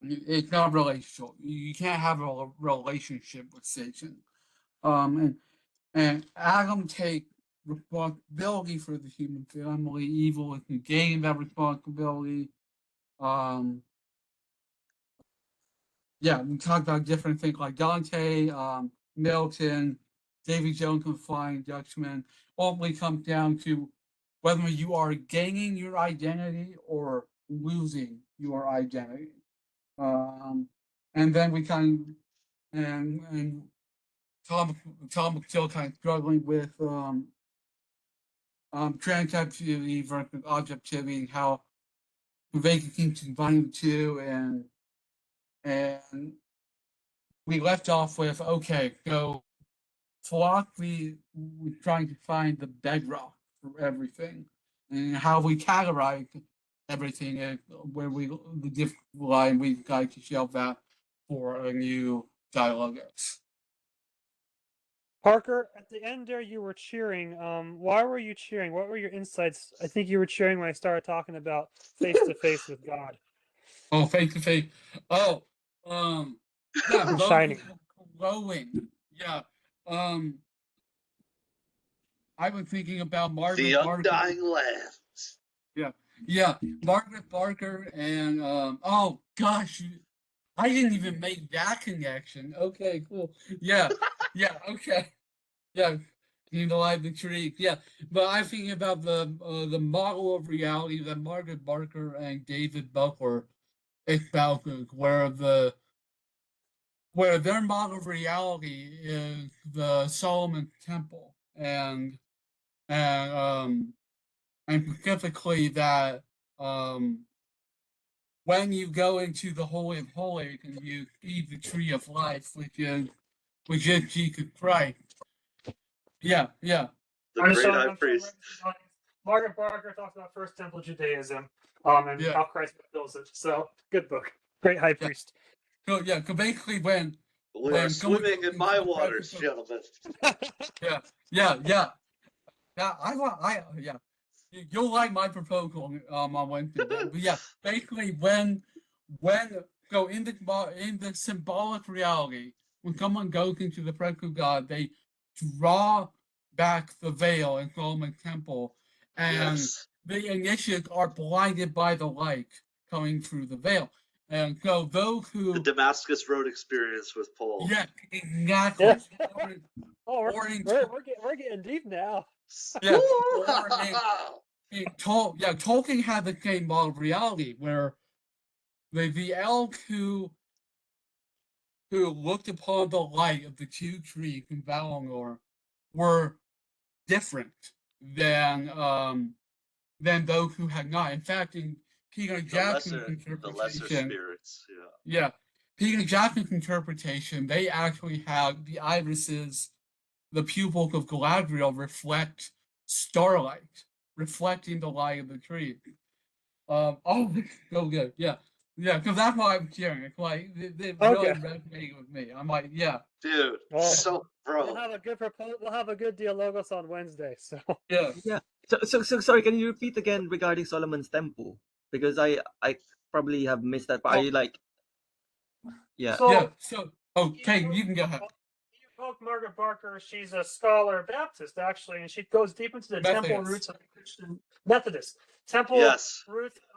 It's not relational. You can't have a relationship with Satan. And Adam takes responsibility for the human family. Evil is negating that responsibility. Yeah, we talked about different things like Dante, Milton, Davy Jones and Flying Dutchman. Ultimately comes down to whether you are gaining your identity or losing your identity. And then we kind of, and Tom was still kind of struggling with transactivity versus objectivity and how Vervaeke seems to combine the two, and we left off with, okay, so philosophy was trying to find the bedrock for everything, and how we categorize everything, and where the different line we got to shelve that for a new DiaLogos. Parker, at the end there, you were cheering. Why were you cheering? What were your insights? I think you were cheering when I started talking about face to face with God. Oh, face to face. Oh, yeah, Shining. glowing. Yeah. I was thinking about Margaret The Barker. Undying Lands. Yeah, Margaret Barker and oh gosh, I didn't even make that connection. Okay, cool. Yeah, okay. Yeah, you know, I'm intrigued. Yeah, but I'm thinking about the model of reality that Margaret Barker and David Butler espoused, where their model of reality is the Solomon Temple, and specifically that when you go into the Holy of Holies and you eat the tree of life, which is Jesus Christ. Yeah. The great high priest. Margaret Barker talks about First Temple Judaism, and how Christ fulfills it. So, good book. Great high priest. So basically when We're swimming in my waters, gentlemen. Yeah. You'll like my proposal on Wednesday. But yeah, basically when in the symbolic reality, when someone goes into the presence of God, they draw back the veil in Solomon's temple, and the initiates are blinded by the light coming through the veil. And so those who the Damascus Road experience with Paul. Yeah, exactly. We're getting deep now. Yeah. Tolkien had the same model of reality where the elves who looked upon the light of the two trees in Valinor were different than those who had not. In fact, in Peter Jackson's interpretation, the lesser spirits, Peter Jackson's interpretation, they actually had the irises, the pupils of Galadriel reflect starlight, reflecting the light of the tree. So good, yeah, because that's what I'm hearing. It's like they really resonating with me. I'm like, yeah, dude. So, bro, we'll have a good We'll have a good dialogos on Wednesday. So yeah. So sorry. Can you repeat again regarding Solomon's Temple? Because I probably have missed that. But are you like, So okay, you can go ahead. Margaret Barker, she's a scholar Baptist, actually, and she goes deep into the temple roots of the Christian Methodist. Roots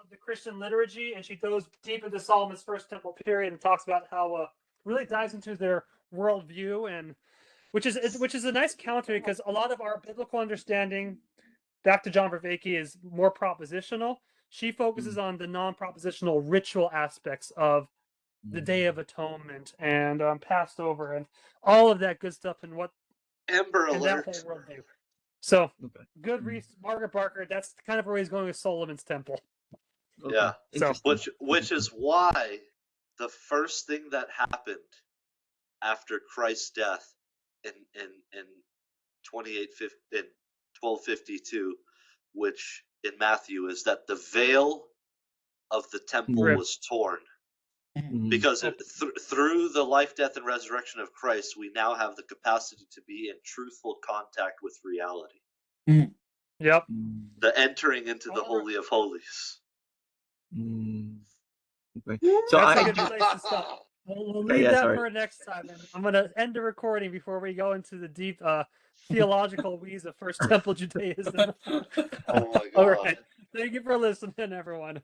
of the Christian liturgy, and she goes deep into Solomon's first temple period and talks about how really dives into their worldview, and which is a nice counter, because a lot of our biblical understanding, back to John Vervaeke, is more propositional. She focuses on the non-propositional ritual aspects of the Day of Atonement and Passover and all of that good stuff, and what Ember Alert. That whole worldview. So good Margaret Barker. That's kind of where he's going with Solomon's Temple. Yeah. So which is why the first thing that happened after Christ's death in 1252, which in Matthew is that the veil of the temple was torn. Because through the life, death, and resurrection of Christ, we now have the capacity to be in truthful contact with reality. Yep. The entering into the Holy of Holies. Okay. So that's a good place to stop. We'll leave that for next time. And I'm going to end the recording before we go into the deep theological weeds of First Temple Judaism. Oh my God. All right. Thank you for listening, everyone.